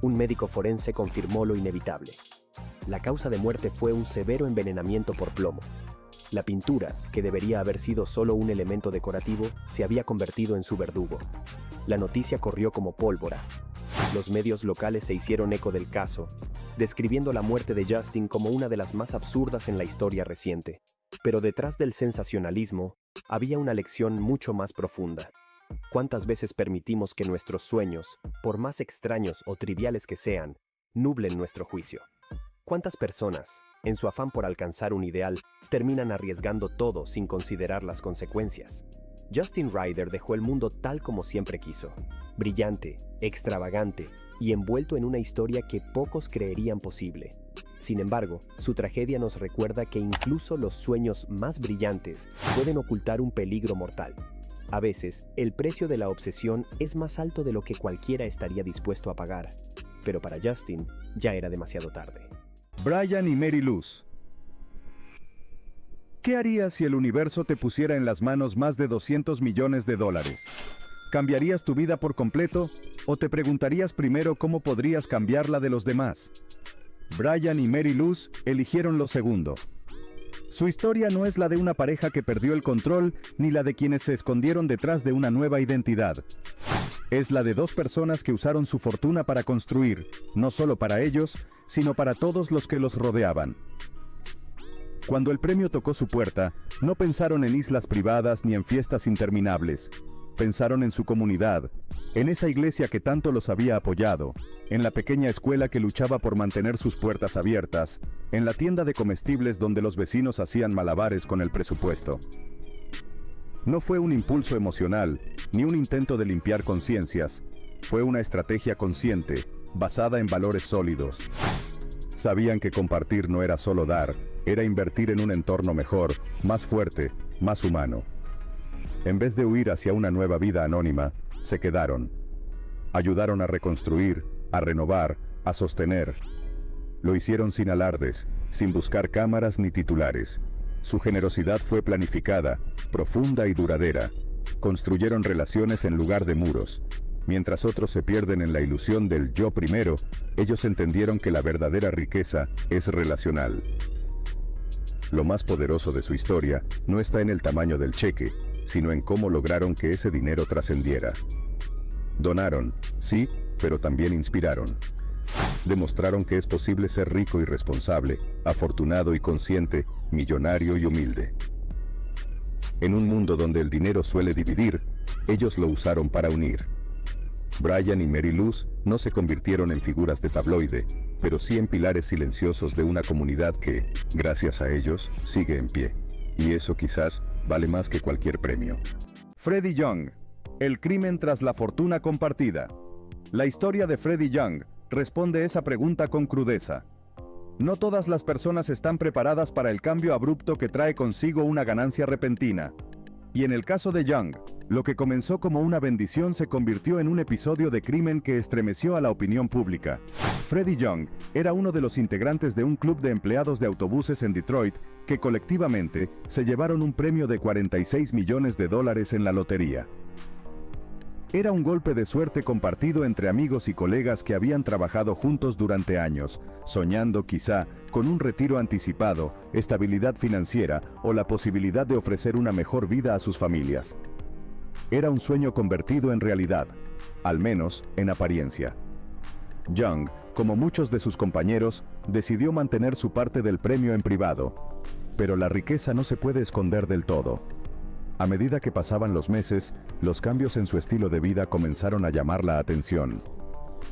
Un médico forense confirmó lo inevitable. La causa de muerte fue un severo envenenamiento por plomo. La pintura, que debería haber sido solo un elemento decorativo, se había convertido en su verdugo. La noticia corrió como pólvora. Los medios locales se hicieron eco del caso, describiendo la muerte de Justin como una de las más absurdas en la historia reciente. Pero detrás del sensacionalismo, había una lección mucho más profunda. ¿Cuántas veces permitimos que nuestros sueños, por más extraños o triviales que sean, nublen nuestro juicio? ¿Cuántas personas, en su afán por alcanzar un ideal, terminan arriesgando todo sin considerar las consecuencias? Justin Ryder dejó el mundo tal como siempre quiso, brillante, extravagante y envuelto en una historia que pocos creerían posible. Sin embargo, su tragedia nos recuerda que incluso los sueños más brillantes pueden ocultar un peligro mortal. A veces, el precio de la obsesión es más alto de lo que cualquiera estaría dispuesto a pagar. Pero para Justin, ya era demasiado tarde. Brian y Mary Luz. ¿Qué harías si el universo te pusiera en las manos más de $200 millones? ¿Cambiarías tu vida por completo o te preguntarías primero cómo podrías cambiar la de los demás? Brian y Mary Luz eligieron lo segundo. Su historia no es la de una pareja que perdió el control, ni la de quienes se escondieron detrás de una nueva identidad. Es la de dos personas que usaron su fortuna para construir, no solo para ellos, sino para todos los que los rodeaban. Cuando el premio tocó su puerta, no pensaron en islas privadas ni en fiestas interminables. Pensaron en su comunidad, en esa iglesia que tanto los había apoyado, en la pequeña escuela que luchaba por mantener sus puertas abiertas, en la tienda de comestibles donde los vecinos hacían malabares con el presupuesto. No fue un impulso emocional, ni un intento de limpiar conciencias. Fue una estrategia consciente, basada en valores sólidos. Sabían que compartir no era solo dar, era invertir en un entorno mejor, más fuerte, más humano. En vez de huir hacia una nueva vida anónima, se quedaron. Ayudaron a reconstruir, a renovar, a sostener. Lo hicieron sin alardes, sin buscar cámaras ni titulares. Su generosidad fue planificada, profunda y duradera. Construyeron relaciones en lugar de muros. Mientras otros se pierden en la ilusión del yo primero, ellos entendieron que la verdadera riqueza es relacional. Lo más poderoso de su historia no está en el tamaño del cheque, sino en cómo lograron que ese dinero trascendiera. Donaron, sí, pero también inspiraron. Demostraron que es posible ser rico y responsable, afortunado y consciente, millonario y humilde. En un mundo donde el dinero suele dividir, ellos lo usaron para unir. Brian y Mary Luz no se convirtieron en figuras de tabloide, pero sí en pilares silenciosos de una comunidad que, gracias a ellos, sigue en pie. Y eso quizás vale más que cualquier premio. Freddie Young, el crimen tras la fortuna compartida. La historia de Freddie Young responde esa pregunta con crudeza. No todas las personas están preparadas para el cambio abrupto que trae consigo una ganancia repentina. Y en el caso de Young, lo que comenzó como una bendición se convirtió en un episodio de crimen que estremeció a la opinión pública. Freddie Young era uno de los integrantes de un club de empleados de autobuses en Detroit que colectivamente se llevaron un premio de $46 millones en la lotería. Era un golpe de suerte compartido entre amigos y colegas que habían trabajado juntos durante años, soñando quizá con un retiro anticipado, estabilidad financiera o la posibilidad de ofrecer una mejor vida a sus familias. Era un sueño convertido en realidad, al menos en apariencia. Young, como muchos de sus compañeros, decidió mantener su parte del premio en privado. Pero la riqueza no se puede esconder del todo. A medida que pasaban los meses, los cambios en su estilo de vida comenzaron a llamar la atención.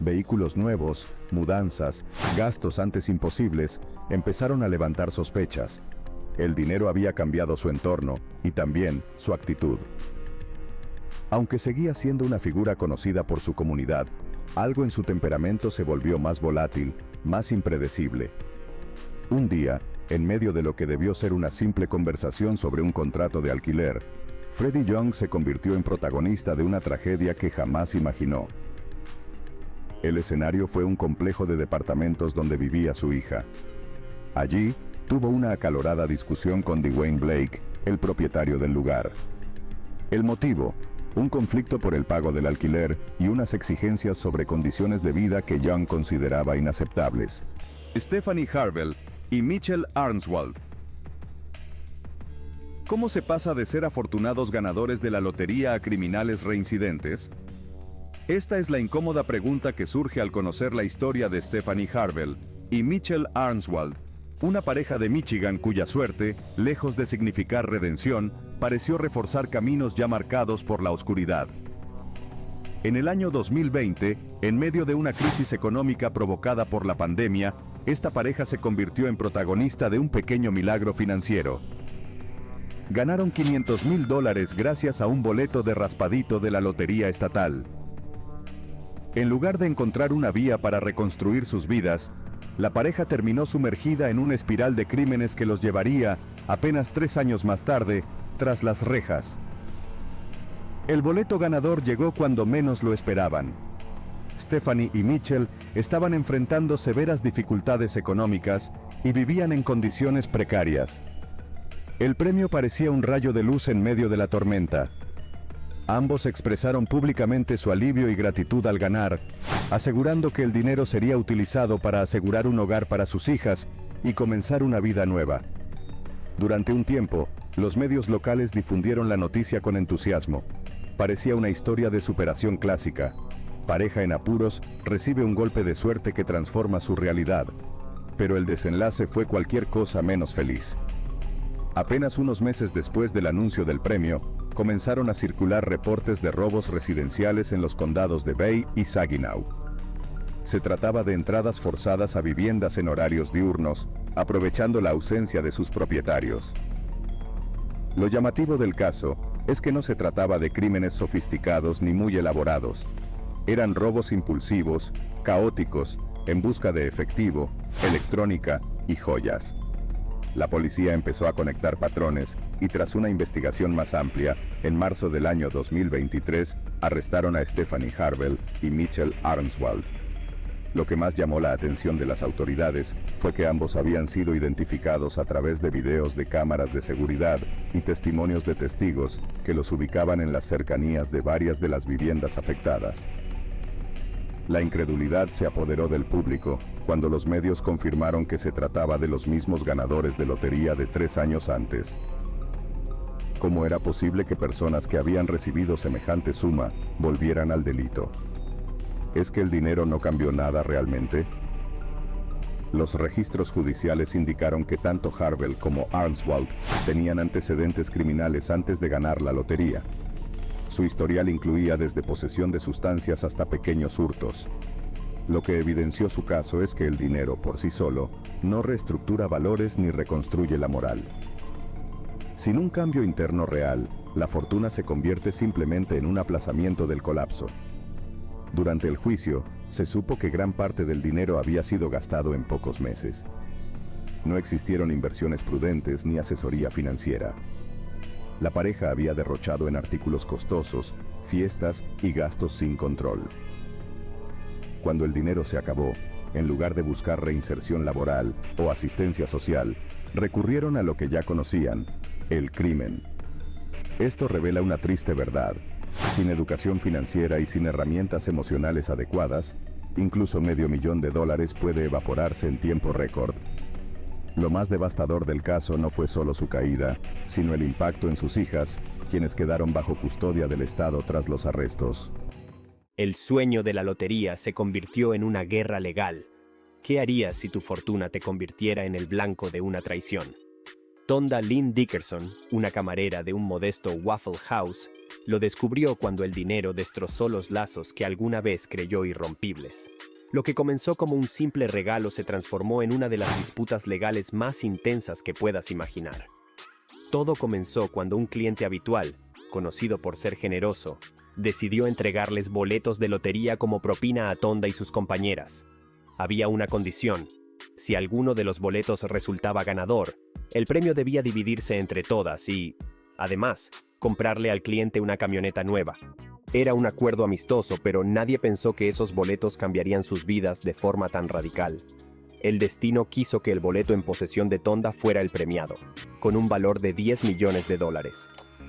Vehículos nuevos, mudanzas, gastos antes imposibles, empezaron a levantar sospechas. El dinero había cambiado su entorno y también su actitud. Aunque seguía siendo una figura conocida por su comunidad, algo en su temperamento se volvió más volátil, más impredecible. Un día, en medio de lo que debió ser una simple conversación sobre un contrato de alquiler, Freddie Young se convirtió en protagonista de una tragedia que jamás imaginó. El escenario fue un complejo de departamentos donde vivía su hija. Allí, tuvo una acalorada discusión con Dwayne Blake, el propietario del lugar. El motivo: un conflicto por el pago del alquiler y unas exigencias sobre condiciones de vida que Young consideraba inaceptables. Stephanie Harvell y Mitchell Arnswald. ¿Cómo se pasa de ser afortunados ganadores de la lotería a criminales reincidentes? Esta es la incómoda pregunta que surge al conocer la historia de Stephanie Harvell y Mitchell Arnswald, una pareja de Michigan cuya suerte, lejos de significar redención, pareció reforzar caminos ya marcados por la oscuridad. En el año 2020, en medio de una crisis económica provocada por la pandemia, esta pareja se convirtió en protagonista de un pequeño milagro financiero. Ganaron $500,000 gracias a un boleto de raspadito de la lotería estatal. En lugar de encontrar una vía para reconstruir sus vidas, la pareja terminó sumergida en una espiral de crímenes que los llevaría, apenas 3 años más tarde, tras las rejas. El boleto ganador llegó cuando menos lo esperaban. Stephanie y Mitchell estaban enfrentando severas dificultades económicas y vivían en condiciones precarias. El premio parecía un rayo de luz en medio de la tormenta. Ambos expresaron públicamente su alivio y gratitud al ganar, asegurando que el dinero sería utilizado para asegurar un hogar para sus hijas y comenzar una vida nueva. Durante un tiempo, los medios locales difundieron la noticia con entusiasmo. Parecía una historia de superación clásica. Pareja en apuros recibe un golpe de suerte que transforma su realidad. Pero el desenlace fue cualquier cosa menos feliz. Apenas unos meses después del anuncio del premio, comenzaron a circular reportes de robos residenciales en los condados de Bay y Saginaw. Se trataba de entradas forzadas a viviendas en horarios diurnos, aprovechando la ausencia de sus propietarios. Lo llamativo del caso es que no se trataba de crímenes sofisticados ni muy elaborados. Eran robos impulsivos, caóticos, en busca de efectivo, electrónica y joyas. La policía empezó a conectar patrones y tras una investigación más amplia, en marzo del año 2023, arrestaron a Stephanie Harvell y Mitchell Arnswald. Lo que más llamó la atención de las autoridades fue que ambos habían sido identificados a través de videos de cámaras de seguridad y testimonios de testigos que los ubicaban en las cercanías de varias de las viviendas afectadas. La incredulidad se apoderó del público cuando los medios confirmaron que se trataba de los mismos ganadores de lotería de 3 años antes. ¿Cómo era posible que personas que habían recibido semejante suma volvieran al delito? ¿Es que el dinero no cambió nada realmente? Los registros judiciales indicaron que tanto Harvell como Arnswald tenían antecedentes criminales antes de ganar la lotería. Su historial incluía desde posesión de sustancias hasta pequeños hurtos. Lo que evidenció su caso es que el dinero por sí solo no reestructura valores ni reconstruye la moral. Sin un cambio interno real, la fortuna se convierte simplemente en un aplazamiento del colapso. Durante el juicio, se supo que gran parte del dinero había sido gastado en pocos meses. No existieron inversiones prudentes ni asesoría financiera. La pareja había derrochado en artículos costosos, fiestas y gastos sin control. Cuando el dinero se acabó, en lugar de buscar reinserción laboral o asistencia social, recurrieron a lo que ya conocían, el crimen. Esto revela una triste verdad. Sin educación financiera y sin herramientas emocionales adecuadas, incluso $500,000 puede evaporarse en tiempo récord. Lo más devastador del caso no fue solo su caída, sino el impacto en sus hijas, quienes quedaron bajo custodia del Estado tras los arrestos. El sueño de la lotería se convirtió en una guerra legal. ¿Qué harías si tu fortuna te convirtiera en el blanco de una traición? Tonda Lynn Dickerson, una camarera de un modesto Waffle House, lo descubrió cuando el dinero destrozó los lazos que alguna vez creyó irrompibles. Lo que comenzó como un simple regalo se transformó en una de las disputas legales más intensas que puedas imaginar. Todo comenzó cuando un cliente habitual, conocido por ser generoso, decidió entregarles boletos de lotería como propina a Tonda y sus compañeras. Había una condición: si alguno de los boletos resultaba ganador, el premio debía dividirse entre todas y, además, comprarle al cliente una camioneta nueva. Era un acuerdo amistoso, pero nadie pensó que esos boletos cambiarían sus vidas de forma tan radical. El destino quiso que el boleto en posesión de Tonda fuera el premiado, con un valor de $10 millones.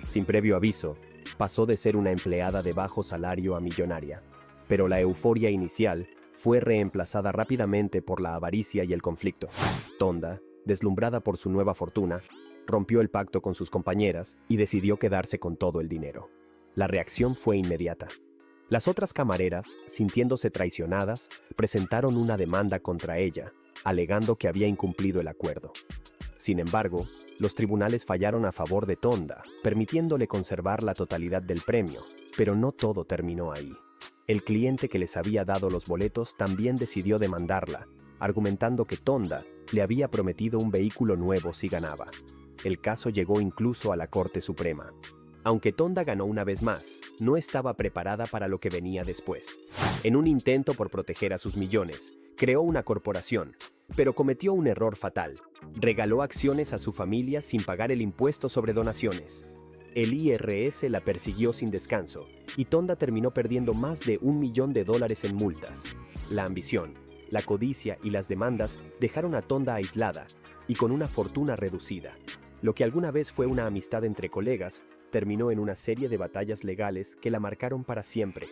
Sin previo aviso, pasó de ser una empleada de bajo salario a millonaria. Pero la euforia inicial fue reemplazada rápidamente por la avaricia y el conflicto. Tonda, deslumbrada por su nueva fortuna, rompió el pacto con sus compañeras y decidió quedarse con todo el dinero. La reacción fue inmediata. Las otras camareras, sintiéndose traicionadas, presentaron una demanda contra ella, alegando que había incumplido el acuerdo. Sin embargo, los tribunales fallaron a favor de Tonda, permitiéndole conservar la totalidad del premio, pero no todo terminó ahí. El cliente que les había dado los boletos también decidió demandarla, argumentando que Tonda le había prometido un vehículo nuevo si ganaba. El caso llegó incluso a la Corte Suprema. Aunque Tonda ganó una vez más, no estaba preparada para lo que venía después. En un intento por proteger a sus millones, creó una corporación, pero cometió un error fatal. Regaló acciones a su familia sin pagar el impuesto sobre donaciones. El IRS la persiguió sin descanso, y Tonda terminó perdiendo más de $1 millón en multas. La ambición, la codicia y las demandas dejaron a Tonda aislada y con una fortuna reducida. Lo que alguna vez fue una amistad entre colegas, terminó en una serie de batallas legales que la marcaron para siempre.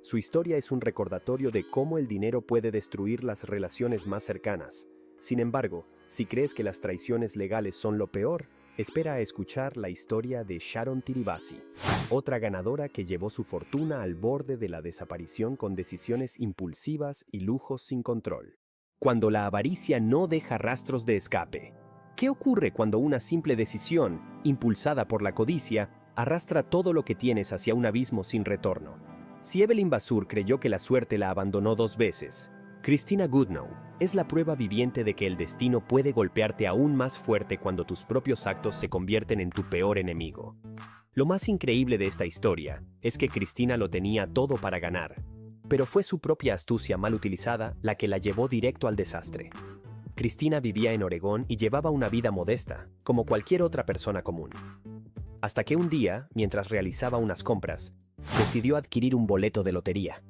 Su historia es un recordatorio de cómo el dinero puede destruir las relaciones más cercanas. Sin embargo, Si crees que las traiciones legales son lo peor, espera a escuchar la historia de Sharon Tiribasi, otra ganadora que llevó su fortuna al borde de la desaparición con decisiones impulsivas y lujos sin control. Cuando la avaricia no deja rastros de escape. ¿Qué ocurre cuando una simple decisión, impulsada por la codicia, arrastra todo lo que tienes hacia un abismo sin retorno? Si Evelyn Basur creyó que la suerte la abandonó 2 veces, Christina Goodnow es la prueba viviente de que el destino puede golpearte aún más fuerte cuando tus propios actos se convierten en tu peor enemigo. Lo más increíble de esta historia es que Christina lo tenía todo para ganar, pero fue su propia astucia mal utilizada la que la llevó directo al desastre. Christina vivía en Oregón y llevaba una vida modesta, como cualquier otra persona común. Hasta que un día, mientras realizaba unas compras, decidió adquirir un boleto de lotería.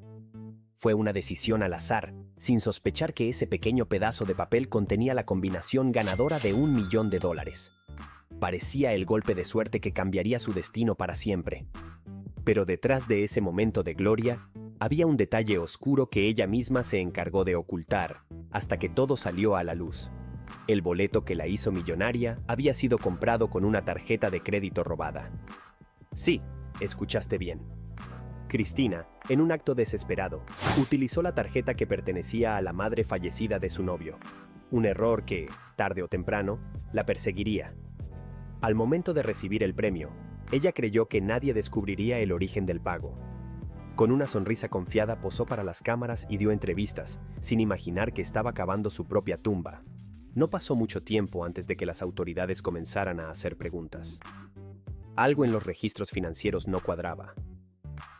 Fue una decisión al azar, sin sospechar que ese pequeño pedazo de papel contenía la combinación ganadora de $1 millón. Parecía el golpe de suerte que cambiaría su destino para siempre. Pero detrás de ese momento de gloria, había un detalle oscuro que ella misma se encargó de ocultar, hasta que todo salió a la luz. El boleto que la hizo millonaria había sido comprado con una tarjeta de crédito robada. Sí, escuchaste bien. Christina, en un acto desesperado, utilizó la tarjeta que pertenecía a la madre fallecida de su novio. Un error que, tarde o temprano, la perseguiría. Al momento de recibir el premio, ella creyó que nadie descubriría el origen del pago. Con una sonrisa confiada posó para las cámaras y dio entrevistas, sin imaginar que estaba cavando su propia tumba. No pasó mucho tiempo antes de que las autoridades comenzaran a hacer preguntas. Algo en los registros financieros no cuadraba.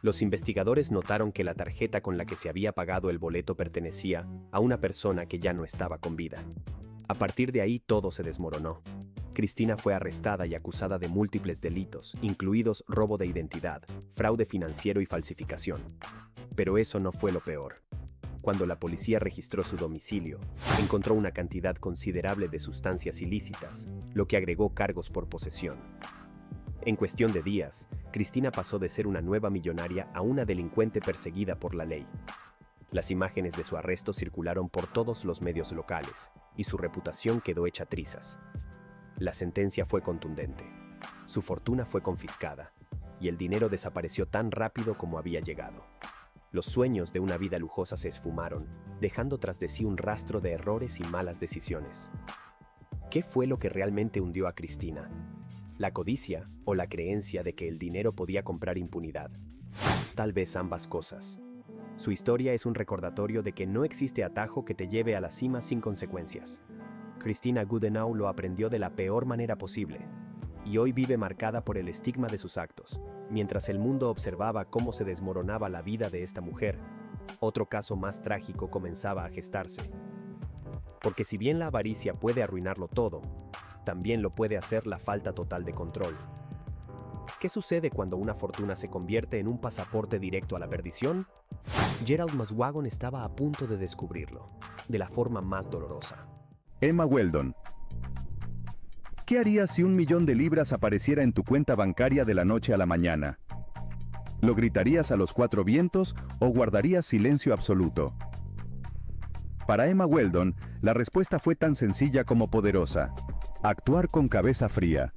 Los investigadores notaron que la tarjeta con la que se había pagado el boleto pertenecía a una persona que ya no estaba con vida. A partir de ahí todo se desmoronó. Christina fue arrestada y acusada de múltiples delitos, incluidos robo de identidad, fraude financiero y falsificación. Pero eso no fue lo peor. Cuando la policía registró su domicilio, encontró una cantidad considerable de sustancias ilícitas, lo que agregó cargos por posesión. En cuestión de días, Christina pasó de ser una nueva millonaria a una delincuente perseguida por la ley. Las imágenes de su arresto circularon por todos los medios locales, y su reputación quedó hecha trizas. La sentencia fue contundente. Su fortuna fue confiscada, y el dinero desapareció tan rápido como había llegado. Los sueños de una vida lujosa se esfumaron, dejando tras de sí un rastro de errores y malas decisiones. ¿Qué fue lo que realmente hundió a Christina? ¿La codicia o la creencia de que el dinero podía comprar impunidad? Tal vez ambas cosas. Su historia es un recordatorio de que no existe atajo que te lleve a la cima sin consecuencias. Christina Goodenow lo aprendió de la peor manera posible, y hoy vive marcada por el estigma de sus actos. Mientras el mundo observaba cómo se desmoronaba la vida de esta mujer, otro caso más trágico comenzaba a gestarse. Porque si bien la avaricia puede arruinarlo todo, también lo puede hacer la falta total de control. ¿Qué sucede cuando una fortuna se convierte en un pasaporte directo a la perdición? Gerald Muswagon estaba a punto de descubrirlo, de la forma más dolorosa. Emma Weldon. ¿Qué harías si $1 millón apareciera en tu cuenta bancaria de la noche a la mañana? ¿Lo gritarías a los 4 vientos o guardarías silencio absoluto? Para Emma Weldon, la respuesta fue tan sencilla como poderosa: actuar con cabeza fría.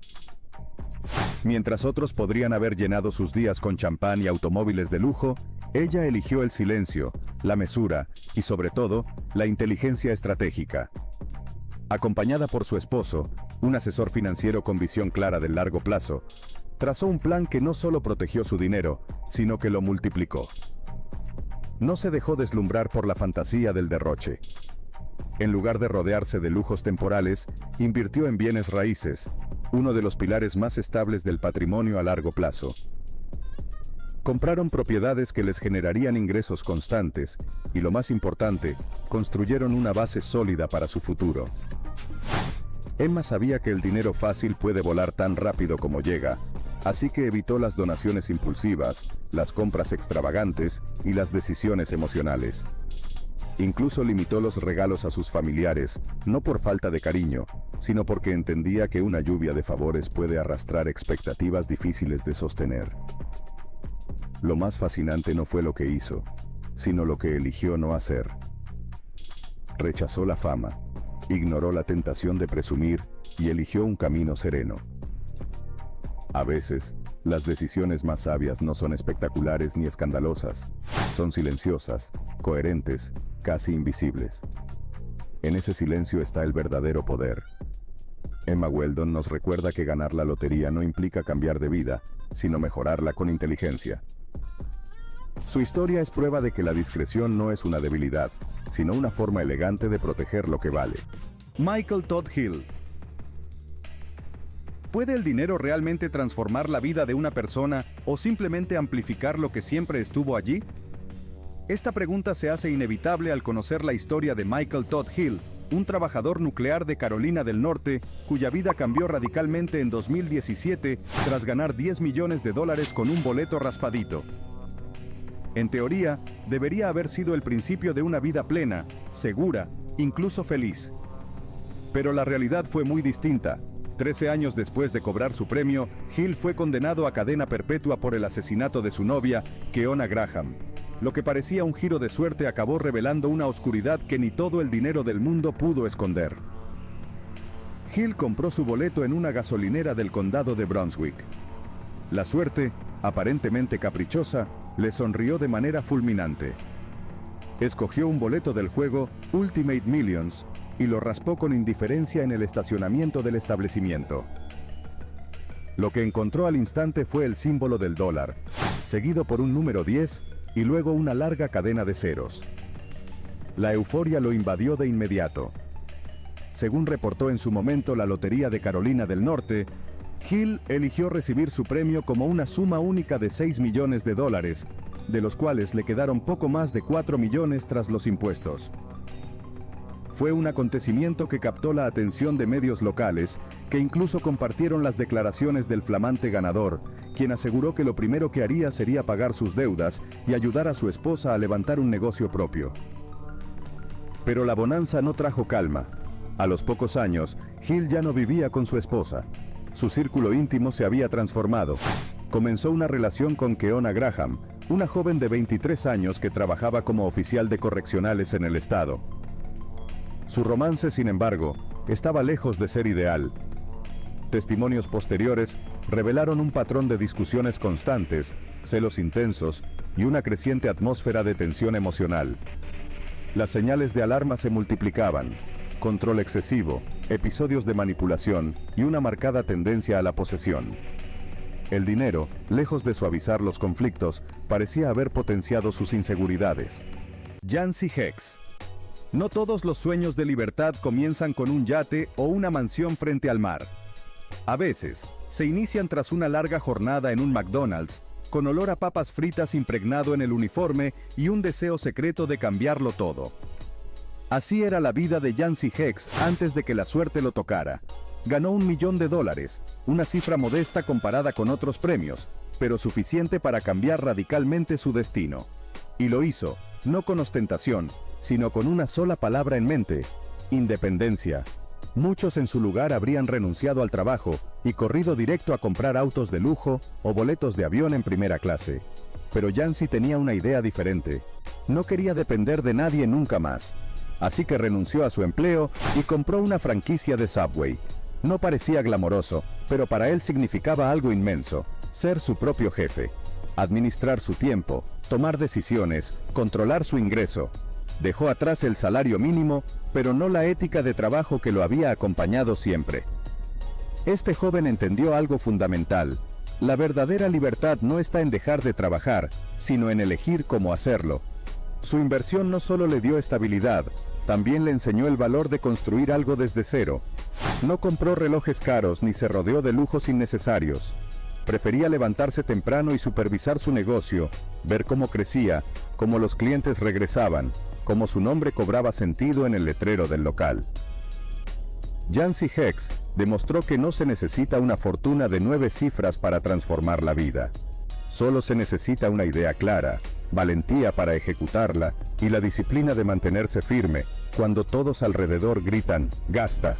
Mientras otros podrían haber llenado sus días con champán y automóviles de lujo, ella eligió el silencio, la mesura y, sobre todo, la inteligencia estratégica. Acompañada por su esposo, un asesor financiero con visión clara del largo plazo, trazó un plan que no solo protegió su dinero, sino que lo multiplicó. No se dejó deslumbrar por la fantasía del derroche. En lugar de rodearse de lujos temporales, invirtió en bienes raíces, uno de los pilares más estables del patrimonio a largo plazo. Compraron propiedades que les generarían ingresos constantes y, lo más importante, construyeron una base sólida para su futuro. Emma sabía que el dinero fácil puede volar tan rápido como llega, así que evitó las donaciones impulsivas, las compras extravagantes y las decisiones emocionales. Incluso limitó los regalos a sus familiares, no por falta de cariño, sino porque entendía que una lluvia de favores puede arrastrar expectativas difíciles de sostener. Lo más fascinante no fue lo que hizo, sino lo que eligió no hacer. Rechazó la fama, ignoró la tentación de presumir y eligió un camino sereno. A veces, las decisiones más sabias no son espectaculares ni escandalosas, son silenciosas, coherentes, casi invisibles. En ese silencio está el verdadero poder. Emma Weldon nos recuerda que ganar la lotería no implica cambiar de vida, sino mejorarla con inteligencia. Su historia es prueba de que la discreción no es una debilidad, sino una forma elegante de proteger lo que vale. Michael Todd Hill. ¿Puede el dinero realmente transformar la vida de una persona o simplemente amplificar lo que siempre estuvo allí? Esta pregunta se hace inevitable al conocer la historia de Michael Todd Hill, un trabajador nuclear de Carolina del Norte, cuya vida cambió radicalmente en 2017 tras ganar $10 millones con un boleto raspadito. En teoría, debería haber sido el principio de una vida plena, segura, incluso feliz. Pero la realidad fue muy distinta. 13 años después de cobrar su premio, Hill fue condenado a cadena perpetua por el asesinato de su novia, Keona Graham. Lo que parecía un giro de suerte acabó revelando una oscuridad que ni todo el dinero del mundo pudo esconder. Hill compró su boleto en una gasolinera del condado de Brunswick. La suerte, aparentemente caprichosa, le sonrió de manera fulminante. Escogió un boleto del juego Ultimate Millions y lo raspó con indiferencia en el estacionamiento del establecimiento. Lo que encontró al instante fue el símbolo del dólar, seguido por un número 10 y luego una larga cadena de ceros. La euforia lo invadió de inmediato. Según reportó en su momento la Lotería de Carolina del Norte, Hill eligió recibir su premio como una suma única de $6 millones, de los cuales le quedaron poco más de 4 millones tras los impuestos. Fue un acontecimiento que captó la atención de medios locales, que incluso compartieron las declaraciones del flamante ganador, quien aseguró que lo primero que haría sería pagar sus deudas y ayudar a su esposa a levantar un negocio propio. Pero la bonanza no trajo calma. A los pocos años, Hill ya no vivía con su esposa. Su círculo íntimo se había transformado. Comenzó una relación con Keona Graham, una joven de 23 años que trabajaba como oficial de correccionales en el estado. Su romance, sin embargo, estaba lejos de ser ideal. Testimonios posteriores revelaron un patrón de discusiones constantes, celos intensos y una creciente atmósfera de tensión emocional. Las señales de alarma se multiplicaban: control excesivo, episodios de manipulación y una marcada tendencia a la posesión. El dinero, lejos de suavizar los conflictos, parecía haber potenciado sus inseguridades. Jancy Hex. No todos los sueños de libertad comienzan con un yate o una mansión frente al mar. A veces, se inician tras una larga jornada en un McDonald's, con olor a papas fritas impregnado en el uniforme y un deseo secreto de cambiarlo todo. Así era la vida de Jancy Hex antes de que la suerte lo tocara. Ganó $1 millón, una cifra modesta comparada con otros premios, pero suficiente para cambiar radicalmente su destino. Y lo hizo, no con ostentación, sino con una sola palabra en mente: independencia. Muchos en su lugar habrían renunciado al trabajo y corrido directo a comprar autos de lujo o boletos de avión en primera clase. Pero Jancy tenía una idea diferente. No quería depender de nadie nunca más. Así que renunció a su empleo y compró una franquicia de Subway. No parecía glamoroso, pero para él significaba algo inmenso: ser su propio jefe. Administrar su tiempo, tomar decisiones, controlar su ingreso. Dejó atrás el salario mínimo, pero no la ética de trabajo que lo había acompañado siempre. Este joven entendió algo fundamental: la verdadera libertad no está en dejar de trabajar, sino en elegir cómo hacerlo. Su inversión no solo le dio estabilidad, también le enseñó el valor de construir algo desde cero. No compró relojes caros ni se rodeó de lujos innecesarios. Prefería levantarse temprano y supervisar su negocio, ver cómo crecía, cómo los clientes regresaban, cómo su nombre cobraba sentido en el letrero del local. Jancy Hex demostró que no se necesita una fortuna de 9 cifras para transformar la vida. Solo se necesita una idea clara, valentía para ejecutarla y la disciplina de mantenerse firme cuando todos alrededor gritan «¡Gasta!».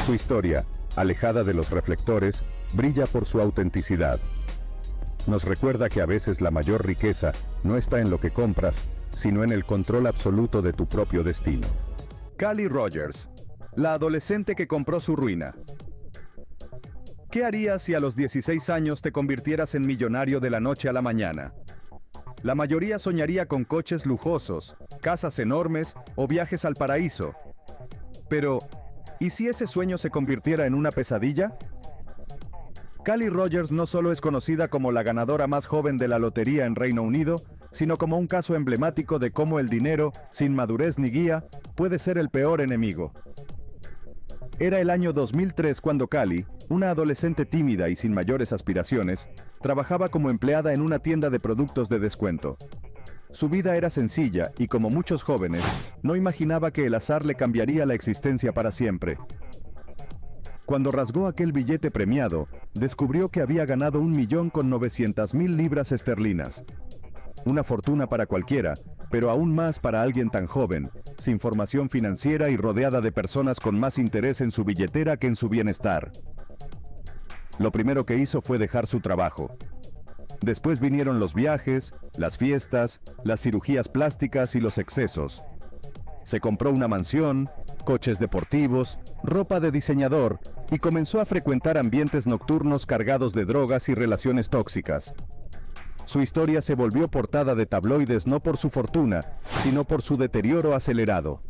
Su historia, alejada de los reflectores, brilla por su autenticidad. Nos recuerda que a veces la mayor riqueza no está en lo que compras, sino en el control absoluto de tu propio destino. Cali Rogers, la adolescente que compró su ruina. ¿Qué harías si a los 16 años te convirtieras en millonario de la noche a la mañana? La mayoría soñaría con coches lujosos, casas enormes o viajes al paraíso. Pero, ¿y si ese sueño se convirtiera en una pesadilla? Cali Rogers no solo es conocida como la ganadora más joven de la lotería en Reino Unido, sino como un caso emblemático de cómo el dinero, sin madurez ni guía, puede ser el peor enemigo. Era el año 2003 cuando Cali, una adolescente tímida y sin mayores aspiraciones, trabajaba como empleada en una tienda de productos de descuento. Su vida era sencilla y, como muchos jóvenes, no imaginaba que el azar le cambiaría la existencia para siempre. Cuando rasgó aquel billete premiado, descubrió que había ganado 1.900.000 libras esterlinas. Una fortuna para cualquiera, pero aún más para alguien tan joven, sin formación financiera y rodeada de personas con más interés en su billetera que en su bienestar. Lo primero que hizo fue dejar su trabajo. Después vinieron los viajes, las fiestas, las cirugías plásticas y los excesos. Se compró una mansión, coches deportivos, ropa de diseñador y comenzó a frecuentar ambientes nocturnos cargados de drogas y relaciones tóxicas. Su historia se volvió portada de tabloides no por su fortuna, sino por su deterioro acelerado.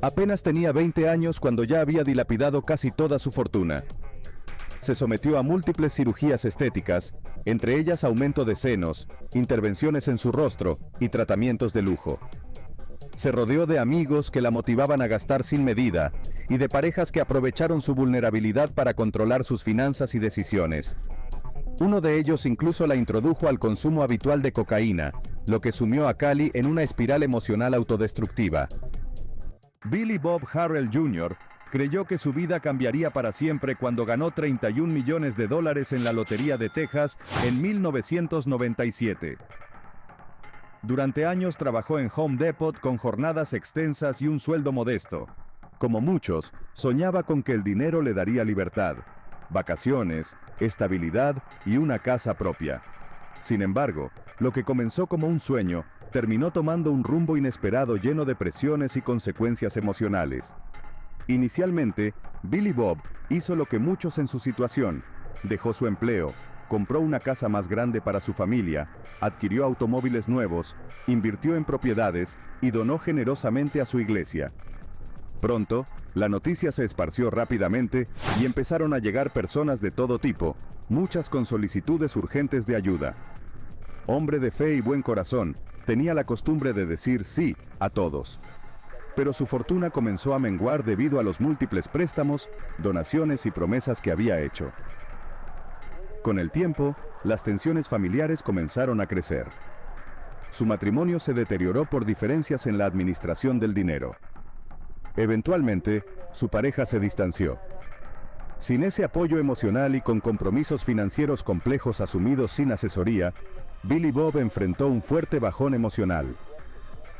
Apenas tenía 20 años cuando ya había dilapidado casi toda su fortuna. Se sometió a múltiples cirugías estéticas, entre ellas aumento de senos, intervenciones en su rostro y tratamientos de lujo. Se rodeó de amigos que la motivaban a gastar sin medida y de parejas que aprovecharon su vulnerabilidad para controlar sus finanzas y decisiones. Uno de ellos incluso la introdujo al consumo habitual de cocaína, lo que sumió a Cali en una espiral emocional autodestructiva. Billy Bob Harrell Jr. creyó que su vida cambiaría para siempre cuando ganó $31 millones en la Lotería de Texas en 1997. Durante años trabajó en Home Depot con jornadas extensas y un sueldo modesto. Como muchos, soñaba con que el dinero le daría libertad, vacaciones, estabilidad y una casa propia. Sin embargo, lo que comenzó como un sueño, terminó tomando un rumbo inesperado lleno de presiones y consecuencias emocionales. Inicialmente, Billy Bob hizo lo que muchos en su situación: dejó su empleo, compró una casa más grande para su familia, adquirió automóviles nuevos, invirtió en propiedades y donó generosamente a su iglesia. Pronto, la noticia se esparció rápidamente y empezaron a llegar personas de todo tipo, muchas con solicitudes urgentes de ayuda. Hombre de fe y buen corazón, tenía la costumbre de decir sí a todos. Pero su fortuna comenzó a menguar debido a los múltiples préstamos, donaciones y promesas que había hecho. Con el tiempo, las tensiones familiares comenzaron a crecer. Su matrimonio se deterioró por diferencias en la administración del dinero. Eventualmente, su pareja se distanció. Sin ese apoyo emocional y con compromisos financieros complejos asumidos sin asesoría, Billy Bob enfrentó un fuerte bajón emocional.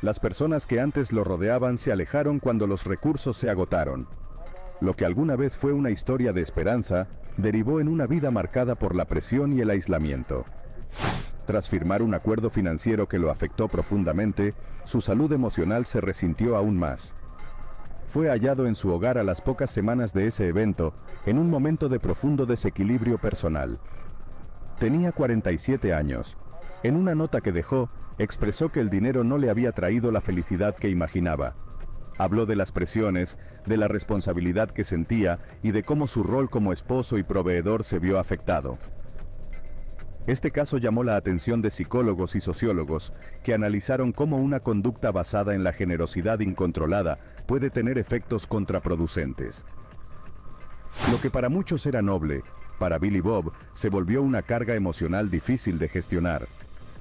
Las personas que antes lo rodeaban se alejaron cuando los recursos se agotaron. Lo que alguna vez fue una historia de esperanza, derivó en una vida marcada por la presión y el aislamiento. Tras firmar un acuerdo financiero que lo afectó profundamente, su salud emocional se resintió aún más. Fue hallado en su hogar a las pocas semanas de ese evento, en un momento de profundo desequilibrio personal. Tenía 47 años. En una nota que dejó, expresó que el dinero no le había traído la felicidad que imaginaba. Habló de las presiones, de la responsabilidad que sentía y de cómo su rol como esposo y proveedor se vio afectado. Este caso llamó la atención de psicólogos y sociólogos, que analizaron cómo una conducta basada en la generosidad incontrolada puede tener efectos contraproducentes. Lo que para muchos era noble, para Billy Bob se volvió una carga emocional difícil de gestionar.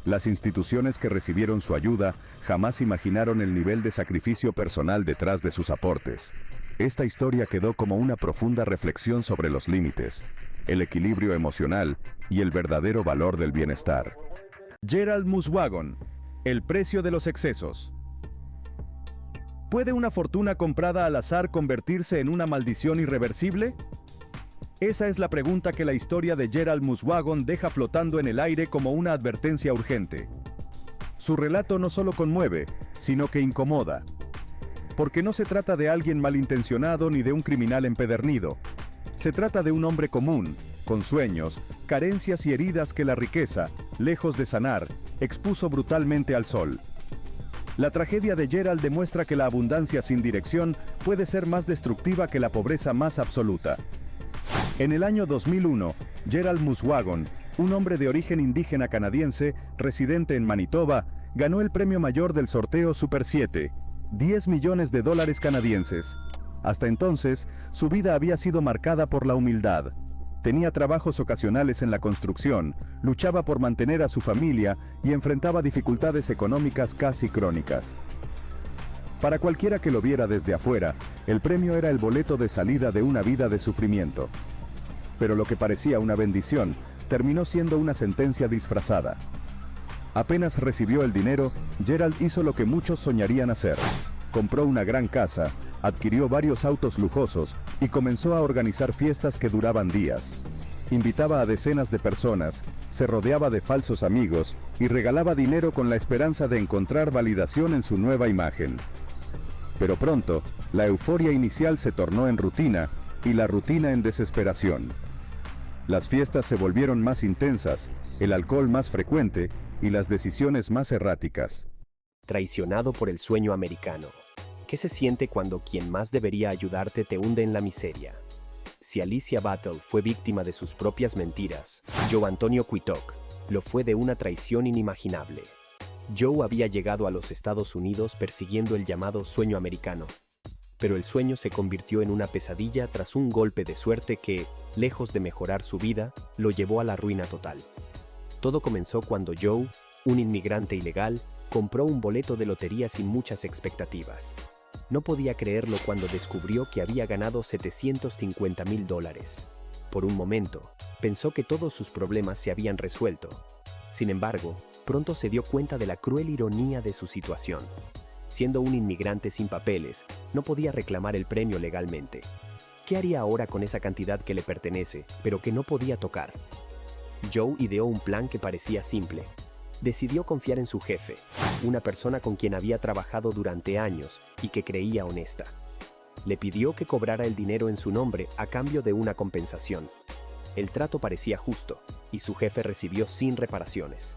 Las instituciones que recibieron su ayuda jamás imaginaron el nivel de sacrificio personal detrás de sus aportes. Esta historia quedó como una profunda reflexión sobre los límites, el equilibrio emocional y el verdadero valor del bienestar. Gerald Muswagon, el precio de los excesos. ¿Puede una fortuna comprada al azar convertirse en una maldición irreversible? Esa es la pregunta que la historia de Gerald Muswagon deja flotando en el aire como una advertencia urgente. Su relato no solo conmueve, sino que incomoda. Porque no se trata de alguien malintencionado ni de un criminal empedernido. Se trata de un hombre común, con sueños, carencias y heridas que la riqueza, lejos de sanar, expuso brutalmente al sol. La tragedia de Gerald demuestra que la abundancia sin dirección puede ser más destructiva que la pobreza más absoluta. En el año 2001, Gerald Muswagon, un hombre de origen indígena canadiense, residente en Manitoba, ganó el premio mayor del sorteo Super 7, $10 millones canadienses. Hasta entonces, su vida había sido marcada por la humildad. Tenía trabajos ocasionales en la construcción, luchaba por mantener a su familia y enfrentaba dificultades económicas casi crónicas. Para cualquiera que lo viera desde afuera, el premio era el boleto de salida de una vida de sufrimiento. Pero lo que parecía una bendición, terminó siendo una sentencia disfrazada. Apenas recibió el dinero, Gerald hizo lo que muchos soñarían hacer. Compró una gran casa, adquirió varios autos lujosos y comenzó a organizar fiestas que duraban días. Invitaba a decenas de personas, se rodeaba de falsos amigos y regalaba dinero con la esperanza de encontrar validación en su nueva imagen. Pero pronto, la euforia inicial se tornó en rutina y la rutina en desesperación. Las fiestas se volvieron más intensas, el alcohol más frecuente y las decisiones más erráticas. Traicionado por el sueño americano. ¿Qué se siente cuando quien más debería ayudarte te hunde en la miseria? Si Alicia Battle fue víctima de sus propias mentiras, Joe Antonio Quitoc lo fue de una traición inimaginable. Joe había llegado a los Estados Unidos persiguiendo el llamado sueño americano, pero el sueño se convirtió en una pesadilla tras un golpe de suerte que, lejos de mejorar su vida, lo llevó a la ruina total. Todo comenzó cuando Joe, un inmigrante ilegal, compró un boleto de lotería sin muchas expectativas. No podía creerlo cuando descubrió que había ganado $750,000. Por un momento, pensó que todos sus problemas se habían resuelto. Sin embargo, pronto se dio cuenta de la cruel ironía de su situación. Siendo un inmigrante sin papeles, no podía reclamar el premio legalmente. ¿Qué haría ahora con esa cantidad que le pertenece, pero que no podía tocar? Joe ideó un plan que parecía simple. Decidió confiar en su jefe, una persona con quien había trabajado durante años y que creía honesta. Le pidió que cobrara el dinero en su nombre a cambio de una compensación. El trato parecía justo, y su jefe recibió sin reparaciones.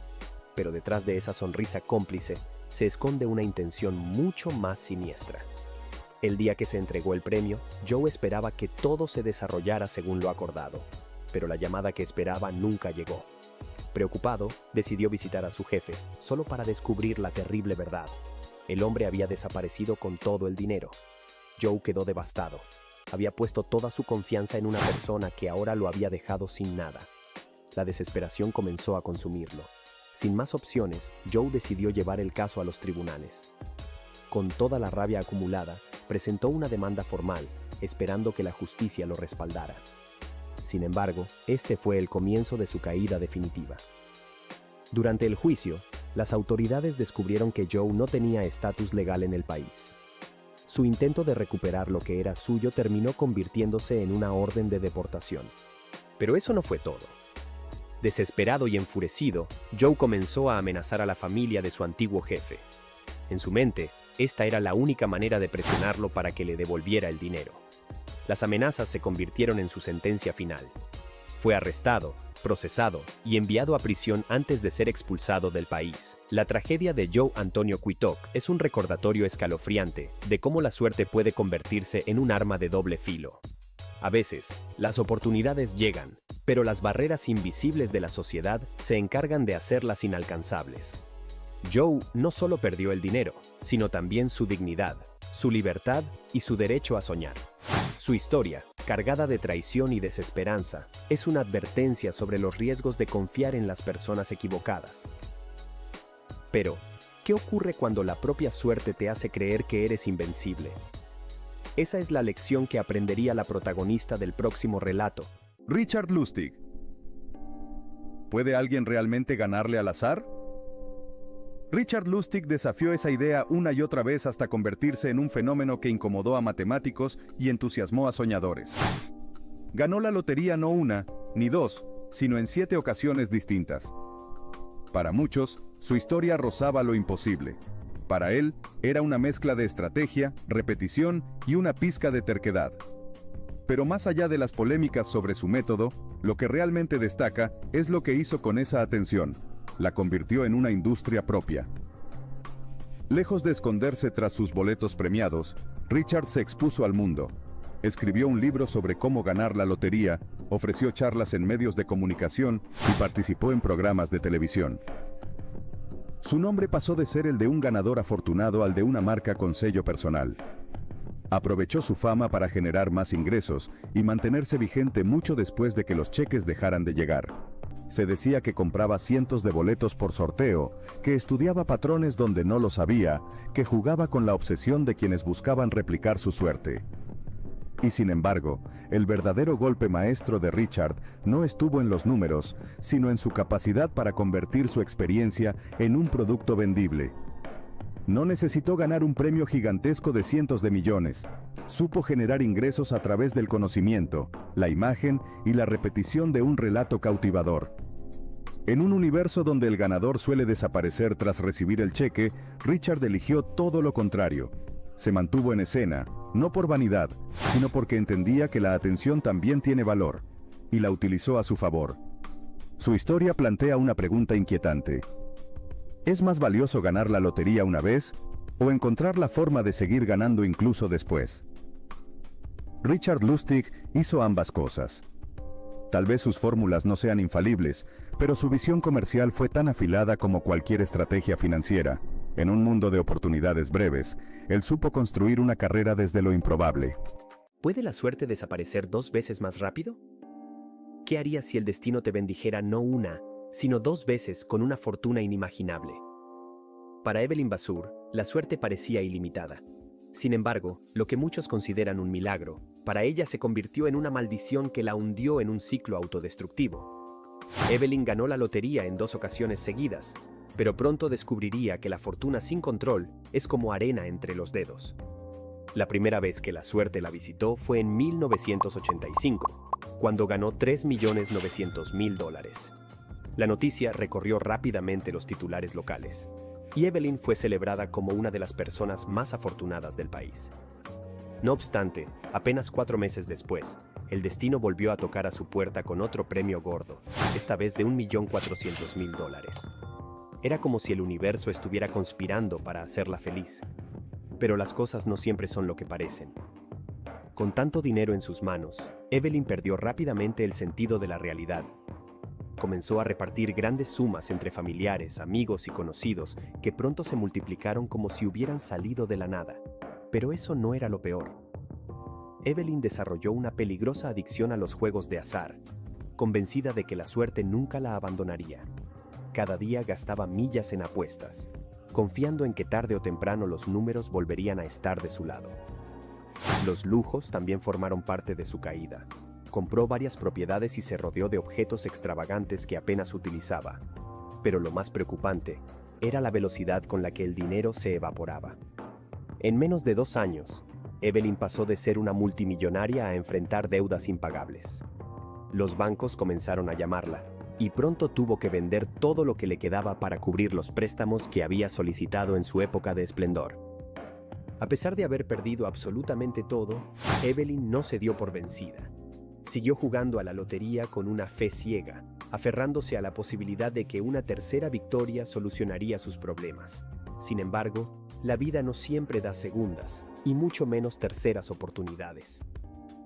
Pero detrás de esa sonrisa cómplice se esconde una intención mucho más siniestra. El día que se entregó el premio, Joe esperaba que todo se desarrollara según lo acordado, pero la llamada que esperaba nunca llegó. Preocupado, decidió visitar a su jefe, solo para descubrir la terrible verdad. El hombre había desaparecido con todo el dinero. Joe quedó devastado. Había puesto toda su confianza en una persona que ahora lo había dejado sin nada. La desesperación comenzó a consumirlo. Sin más opciones, Joe decidió llevar el caso a los tribunales. Con toda la rabia acumulada, presentó una demanda formal, esperando que la justicia lo respaldara. Sin embargo, este fue el comienzo de su caída definitiva. Durante el juicio, las autoridades descubrieron que Joe no tenía estatus legal en el país. Su intento de recuperar lo que era suyo terminó convirtiéndose en una orden de deportación. Pero eso no fue todo. Desesperado y enfurecido, Joe comenzó a amenazar a la familia de su antiguo jefe. En su mente, esta era la única manera de presionarlo para que le devolviera el dinero. Las amenazas se convirtieron en su sentencia final. Fue arrestado, procesado y enviado a prisión antes de ser expulsado del país. La tragedia de Joe Antonio Quitoc es un recordatorio escalofriante de cómo la suerte puede convertirse en un arma de doble filo. A veces, las oportunidades llegan, pero las barreras invisibles de la sociedad se encargan de hacerlas inalcanzables. Joe no solo perdió el dinero, sino también su dignidad, su libertad y su derecho a soñar. Su historia, cargada de traición y desesperanza, es una advertencia sobre los riesgos de confiar en las personas equivocadas. Pero, ¿qué ocurre cuando la propia suerte te hace creer que eres invencible? Esa es la lección que aprendería la protagonista del próximo relato. Richard Lustig. ¿Puede alguien realmente ganarle al azar? Richard Lustig desafió esa idea una y otra vez hasta convertirse en un fenómeno que incomodó a matemáticos y entusiasmó a soñadores. Ganó la lotería no una, ni dos, sino en 7 ocasiones distintas. Para muchos, su historia rozaba lo imposible. Para él, era una mezcla de estrategia, repetición y una pizca de terquedad. Pero más allá de las polémicas sobre su método, lo que realmente destaca es lo que hizo con esa atención. La convirtió en una industria propia. Lejos de esconderse tras sus boletos premiados, Richard se expuso al mundo. Escribió un libro sobre cómo ganar la lotería, ofreció charlas en medios de comunicación y participó en programas de televisión. Su nombre pasó de ser el de un ganador afortunado al de una marca con sello personal. Aprovechó su fama para generar más ingresos y mantenerse vigente mucho después de que los cheques dejaran de llegar. Se decía que compraba cientos de boletos por sorteo, que estudiaba patrones donde no los había, que jugaba con la obsesión de quienes buscaban replicar su suerte. Y sin embargo, el verdadero golpe maestro de Richard no estuvo en los números, sino en su capacidad para convertir su experiencia en un producto vendible. No necesitó ganar un premio gigantesco de cientos de millones. Supo generar ingresos a través del conocimiento, la imagen y la repetición de un relato cautivador. En un universo donde el ganador suele desaparecer tras recibir el cheque, Richard eligió todo lo contrario. Se mantuvo en escena, no por vanidad, sino porque entendía que la atención también tiene valor, y la utilizó a su favor. Su historia plantea una pregunta inquietante. ¿Es más valioso ganar la lotería una vez o encontrar la forma de seguir ganando incluso después? Richard Lustig hizo ambas cosas. Tal vez sus fórmulas no sean infalibles, pero su visión comercial fue tan afilada como cualquier estrategia financiera. En un mundo de oportunidades breves, él supo construir una carrera desde lo improbable. ¿Puede la suerte desaparecer 2 veces más rápido? ¿Qué harías si el destino te bendijera no una, sino 2 veces con una fortuna inimaginable? Para Evelyn Basur, la suerte parecía ilimitada. Sin embargo, lo que muchos consideran un milagro, para ella se convirtió en una maldición que la hundió en un ciclo autodestructivo. Evelyn ganó la lotería en 2 ocasiones seguidas, pero pronto descubriría que la fortuna sin control es como arena entre los dedos. La primera vez que la suerte la visitó fue en 1985, cuando ganó $3.900.000. La noticia recorrió rápidamente los titulares locales, y Evelyn fue celebrada como una de las personas más afortunadas del país. No obstante, apenas 4 meses después, el destino volvió a tocar a su puerta con otro premio gordo, esta vez de $1.400.000. Era como si el universo estuviera conspirando para hacerla feliz. Pero las cosas no siempre son lo que parecen. Con tanto dinero en sus manos, Evelyn perdió rápidamente el sentido de la realidad. Comenzó a repartir grandes sumas entre familiares, amigos y conocidos que pronto se multiplicaron como si hubieran salido de la nada. Pero eso no era lo peor. Evelyn desarrolló una peligrosa adicción a los juegos de azar, convencida de que la suerte nunca la abandonaría. Cada día gastaba millas en apuestas, confiando en que tarde o temprano los números volverían a estar de su lado. Los lujos también formaron parte de su caída. Compró varias propiedades y se rodeó de objetos extravagantes que apenas utilizaba. Pero lo más preocupante era la velocidad con la que el dinero se evaporaba. En menos de 2 años, Evelyn pasó de ser una multimillonaria a enfrentar deudas impagables. Los bancos comenzaron a llamarla, y pronto tuvo que vender todo lo que le quedaba para cubrir los préstamos que había solicitado en su época de esplendor. A pesar de haber perdido absolutamente todo, Evelyn no se dio por vencida. Siguió jugando a la lotería con una fe ciega, aferrándose a la posibilidad de que una tercera victoria solucionaría sus problemas. Sin embargo, la vida no siempre da segundas, y mucho menos terceras oportunidades.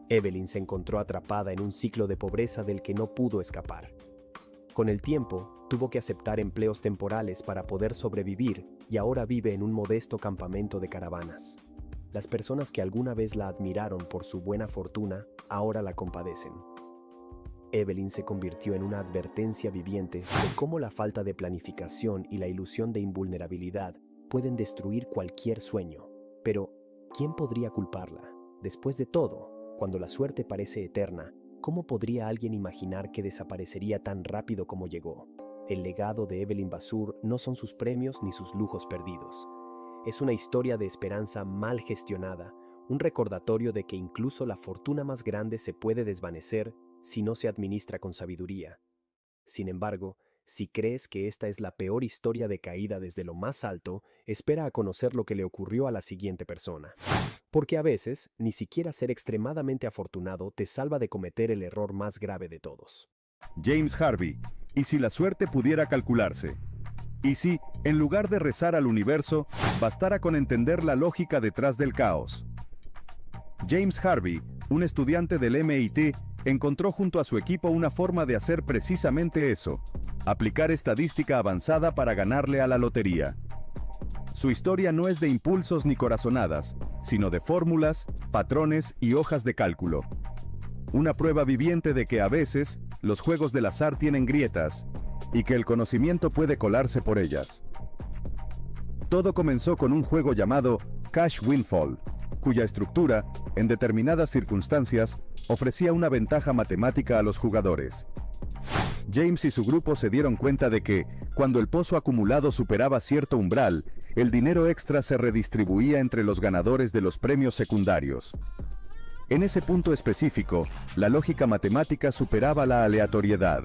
Evelyn se encontró atrapada en un ciclo de pobreza del que no pudo escapar. Con el tiempo, tuvo que aceptar empleos temporales para poder sobrevivir y ahora vive en un modesto campamento de caravanas. Las personas que alguna vez la admiraron por su buena fortuna, ahora la compadecen. Evelyn se convirtió en una advertencia viviente de cómo la falta de planificación y la ilusión de invulnerabilidad pueden destruir cualquier sueño. Pero, ¿quién podría culparla? Después de todo, cuando la suerte parece eterna, ¿cómo podría alguien imaginar que desaparecería tan rápido como llegó? El legado de Evelyn Basur no son sus premios ni sus lujos perdidos. Es una historia de esperanza mal gestionada, un recordatorio de que incluso la fortuna más grande se puede desvanecer si no se administra con sabiduría. Sin embargo, Si crees que esta es la peor historia de caída desde lo más alto, espera a conocer lo que le ocurrió a la siguiente persona. Porque a veces, ni siquiera ser extremadamente afortunado te salva de cometer el error más grave de todos. James Harvey. ¿Y si la suerte pudiera calcularse? ¿Y si, en lugar de rezar al universo, bastara con entender la lógica detrás del caos? James Harvey, un estudiante del MIT, encontró junto a su equipo una forma de hacer precisamente eso: aplicar estadística avanzada para ganarle a la lotería. Su historia no es de impulsos ni corazonadas, sino de fórmulas, patrones y hojas de cálculo. Una prueba viviente de que a veces los juegos del azar tienen grietas y que el conocimiento puede colarse por ellas. Todo comenzó con un juego llamado Cash Windfall, cuya estructura, en determinadas circunstancias, ofrecía una ventaja matemática a los jugadores. James y su grupo se dieron cuenta de que, cuando el pozo acumulado superaba cierto umbral, el dinero extra se redistribuía entre los ganadores de los premios secundarios. En ese punto específico, la lógica matemática superaba la aleatoriedad.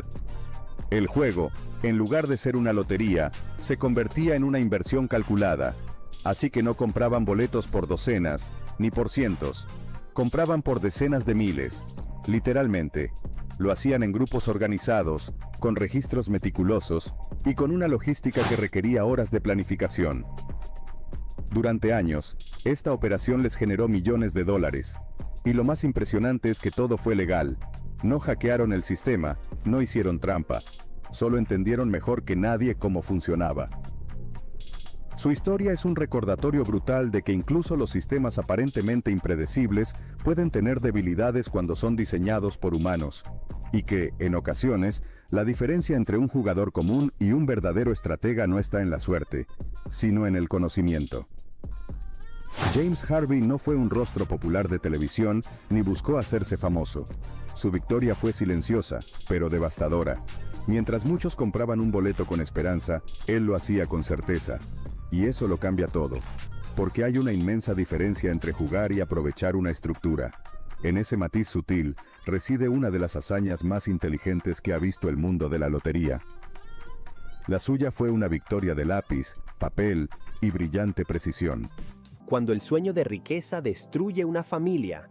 El juego, en lugar de ser una lotería, se convertía en una inversión calculada. Así que no compraban boletos por docenas, ni por cientos. Compraban por decenas de miles. Literalmente. Lo hacían en grupos organizados, con registros meticulosos y con una logística que requería horas de planificación. Durante años, esta operación les generó millones de dólares. Y lo más impresionante es que todo fue legal. No hackearon el sistema, no hicieron trampa. Solo entendieron mejor que nadie cómo funcionaba. Su historia es un recordatorio brutal de que incluso los sistemas aparentemente impredecibles pueden tener debilidades cuando son diseñados por humanos, y que, en ocasiones, la diferencia entre un jugador común y un verdadero estratega no está en la suerte, sino en el conocimiento. James Harvey no fue un rostro popular de televisión ni buscó hacerse famoso. Su victoria fue silenciosa, pero devastadora. Mientras muchos compraban un boleto con esperanza, él lo hacía con certeza. Y eso lo cambia todo, porque hay una inmensa diferencia entre jugar y aprovechar una estructura. En ese matiz sutil reside una de las hazañas más inteligentes que ha visto el mundo de la lotería. La suya fue una victoria de lápiz, papel y brillante precisión. Cuando el sueño de riqueza destruye una familia,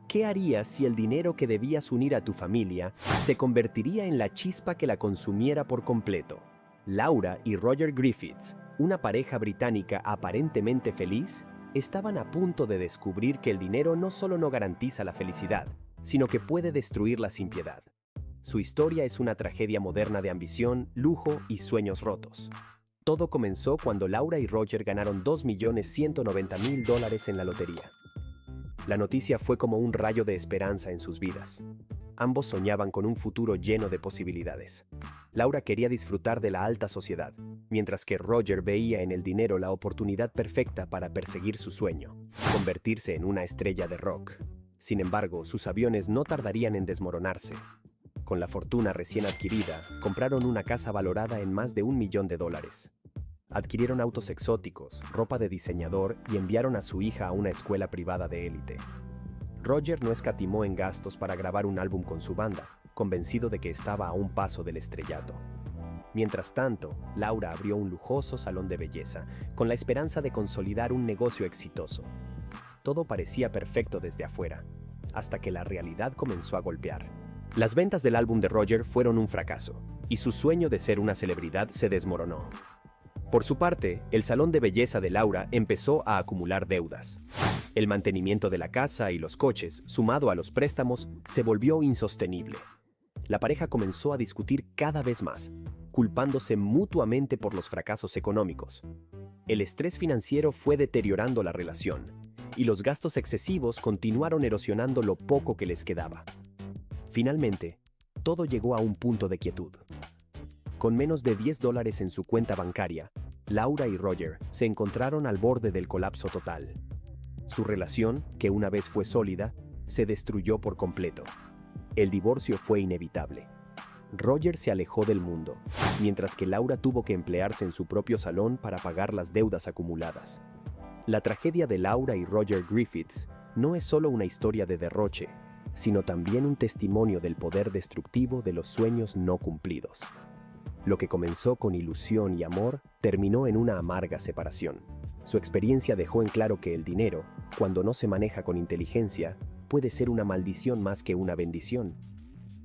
¿qué harías si el dinero que debías unir a tu familia se convertiría en la chispa que la consumiera por completo? Laura y Roger Griffiths, una pareja británica aparentemente feliz, estaban a punto de descubrir que el dinero no solo no garantiza la felicidad, sino que puede destruirla sin piedad. Su historia es una tragedia moderna de ambición, lujo y sueños rotos. Todo comenzó cuando Laura y Roger ganaron $2.190.000 en la lotería. La noticia fue como un rayo de esperanza en sus vidas. Ambos soñaban con un futuro lleno de posibilidades. Laura quería disfrutar de la alta sociedad, mientras que Roger veía en el dinero la oportunidad perfecta para perseguir su sueño, convertirse en una estrella de rock. Sin embargo, sus aviones no tardarían en desmoronarse. Con la fortuna recién adquirida, compraron una casa valorada en más de $1 millón. Adquirieron autos exóticos, ropa de diseñador y enviaron a su hija a una escuela privada de élite. Roger no escatimó en gastos para grabar un álbum con su banda, convencido de que estaba a un paso del estrellato. Mientras tanto, Laura abrió un lujoso salón de belleza, con la esperanza de consolidar un negocio exitoso. Todo parecía perfecto desde afuera, hasta que la realidad comenzó a golpear. Las ventas del álbum de Roger fueron un fracaso, y su sueño de ser una celebridad se desmoronó. Por su parte, el salón de belleza de Laura empezó a acumular deudas. El mantenimiento de la casa y los coches, sumado a los préstamos, se volvió insostenible. La pareja comenzó a discutir cada vez más, culpándose mutuamente por los fracasos económicos. El estrés financiero fue deteriorando la relación, y los gastos excesivos continuaron erosionando lo poco que les quedaba. Finalmente, todo llegó a un punto de quietud. Con menos de $10 en su cuenta bancaria, Laura y Roger se encontraron al borde del colapso total. Su relación, que una vez fue sólida, se destruyó por completo. El divorcio fue inevitable. Roger se alejó del mundo, mientras que Laura tuvo que emplearse en su propio salón para pagar las deudas acumuladas. La tragedia de Laura y Roger Griffiths no es solo una historia de derroche, sino también un testimonio del poder destructivo de los sueños no cumplidos. Lo que comenzó con ilusión y amor terminó en una amarga separación. Su experiencia dejó en claro que el dinero, cuando no se maneja con inteligencia, puede ser una maldición más que una bendición.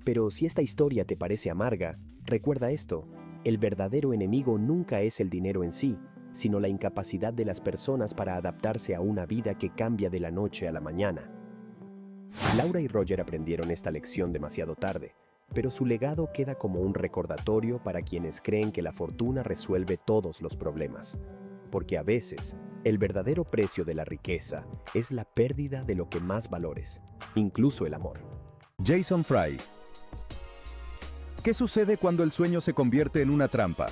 Pero si esta historia te parece amarga, recuerda esto: el verdadero enemigo nunca es el dinero en sí, sino la incapacidad de las personas para adaptarse a una vida que cambia de la noche a la mañana. Laura y Roger aprendieron esta lección demasiado tarde, pero su legado queda como un recordatorio para quienes creen que la fortuna resuelve todos los problemas. Porque a veces, el verdadero precio de la riqueza es la pérdida de lo que más valores, incluso el amor. Jason Fry. ¿Qué sucede cuando el sueño se convierte en una trampa?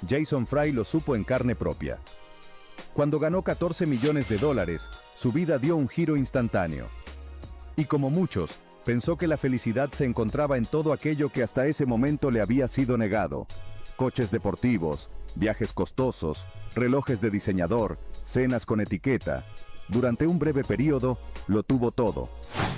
Jason Fry lo supo en carne propia. Cuando ganó $14 millones, su vida dio un giro instantáneo. Y como muchos, pensó que la felicidad se encontraba en todo aquello que hasta ese momento le había sido negado: coches deportivos, viajes costosos, relojes de diseñador, cenas con etiqueta. Durante un breve periodo, lo tuvo todo.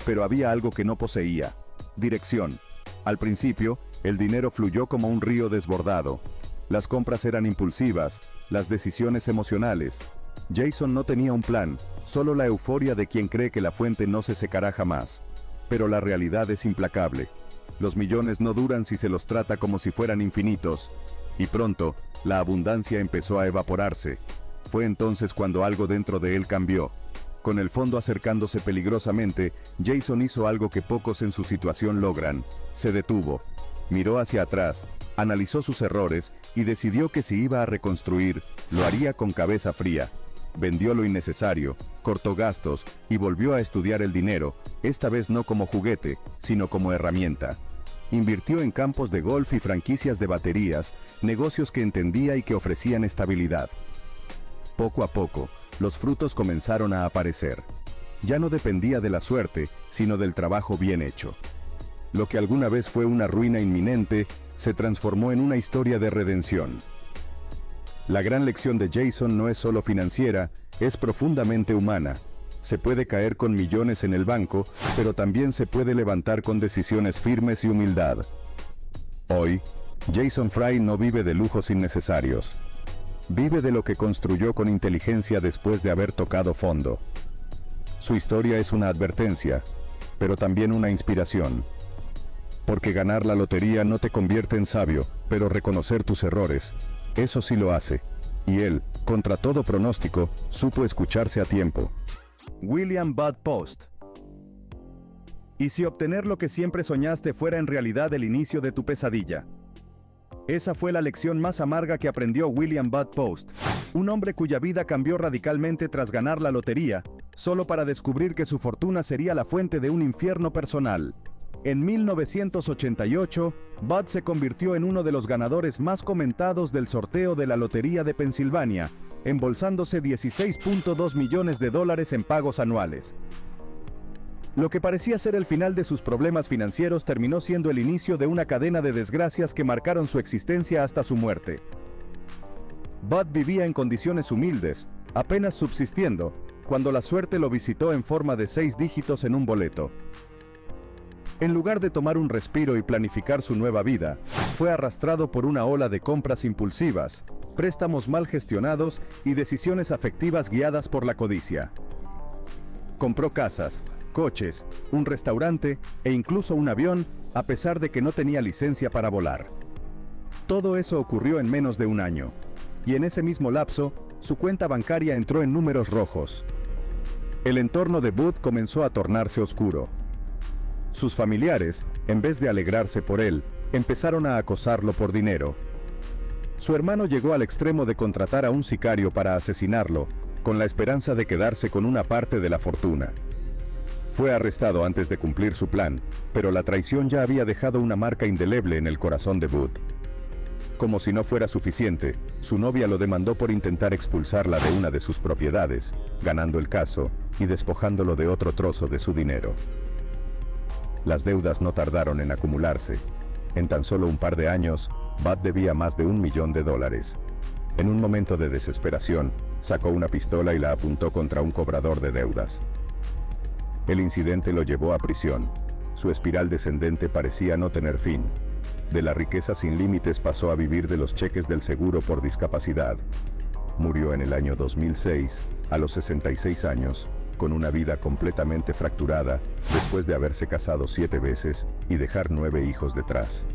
Pero había algo que no poseía: dirección. Al principio, el dinero fluyó como un río desbordado. Las compras eran impulsivas, las decisiones emocionales. Jason no tenía un plan, solo la euforia de quien cree que la fuente no se secará jamás. Pero la realidad es implacable. Los millones no duran si se los trata como si fueran infinitos. Y pronto, la abundancia empezó a evaporarse. Fue entonces cuando algo dentro de él cambió. Con el fondo acercándose peligrosamente, Jason hizo algo que pocos en su situación logran: se detuvo. Miró hacia atrás, analizó sus errores y decidió que si iba a reconstruir, lo haría con cabeza fría. Vendió lo innecesario, cortó gastos y volvió a estudiar el dinero, esta vez no como juguete, sino como herramienta. Invirtió en campos de golf y franquicias de baterías, negocios que entendía y que ofrecían estabilidad. Poco a poco, los frutos comenzaron a aparecer. Ya no dependía de la suerte, sino del trabajo bien hecho. Lo que alguna vez fue una ruina inminente, se transformó en una historia de redención. La gran lección de Jason no es solo financiera, es profundamente humana. Se puede caer con millones en el banco, pero también se puede levantar con decisiones firmes y humildad. Hoy, Jason Fry no vive de lujos innecesarios. Vive de lo que construyó con inteligencia después de haber tocado fondo. Su historia es una advertencia, pero también una inspiración. Porque ganar la lotería no te convierte en sabio, pero reconocer tus errores, eso sí lo hace. Y él, contra todo pronóstico, supo escucharse a tiempo. William Bud Post. ¿Y si obtener lo que siempre soñaste fuera en realidad el inicio de tu pesadilla? Esa fue la lección más amarga que aprendió William Bud Post, un hombre cuya vida cambió radicalmente tras ganar la lotería, solo para descubrir que su fortuna sería la fuente de un infierno personal. En 1988, Bud se convirtió en uno de los ganadores más comentados del sorteo de la Lotería de Pensilvania, embolsándose $16.2 millones en pagos anuales. Lo que parecía ser el final de sus problemas financieros terminó siendo el inicio de una cadena de desgracias que marcaron su existencia hasta su muerte. Bud vivía en condiciones humildes, apenas subsistiendo, cuando la suerte lo visitó en forma de 6 dígitos en un boleto. En lugar de tomar un respiro y planificar su nueva vida, fue arrastrado por una ola de compras impulsivas, préstamos mal gestionados y decisiones afectivas guiadas por la codicia. Compró casas, coches, un restaurante e incluso un avión, a pesar de que no tenía licencia para volar. Todo eso ocurrió en menos de un año, y en ese mismo lapso, su cuenta bancaria entró en números rojos. El entorno de Bud comenzó a tornarse oscuro. Sus familiares, en vez de alegrarse por él, empezaron a acosarlo por dinero. Su hermano llegó al extremo de contratar a un sicario para asesinarlo, con la esperanza de quedarse con una parte de la fortuna. Fue arrestado antes de cumplir su plan, pero la traición ya había dejado una marca indeleble en el corazón de Bud. Como si no fuera suficiente, su novia lo demandó por intentar expulsarla de una de sus propiedades, ganando el caso y despojándolo de otro trozo de su dinero. Las deudas no tardaron en acumularse. En tan solo un par de años, Bud debía más de $1 millón. En un momento de desesperación, sacó una pistola y la apuntó contra un cobrador de deudas. El incidente lo llevó a prisión. Su espiral descendente parecía no tener fin, De la riqueza sin límites pasó a vivir de los cheques del seguro por discapacidad. Murió en el año 2006, a los 66 años, con una vida completamente fracturada, después de haberse casado 7 veces y dejar 9 hijos detrás.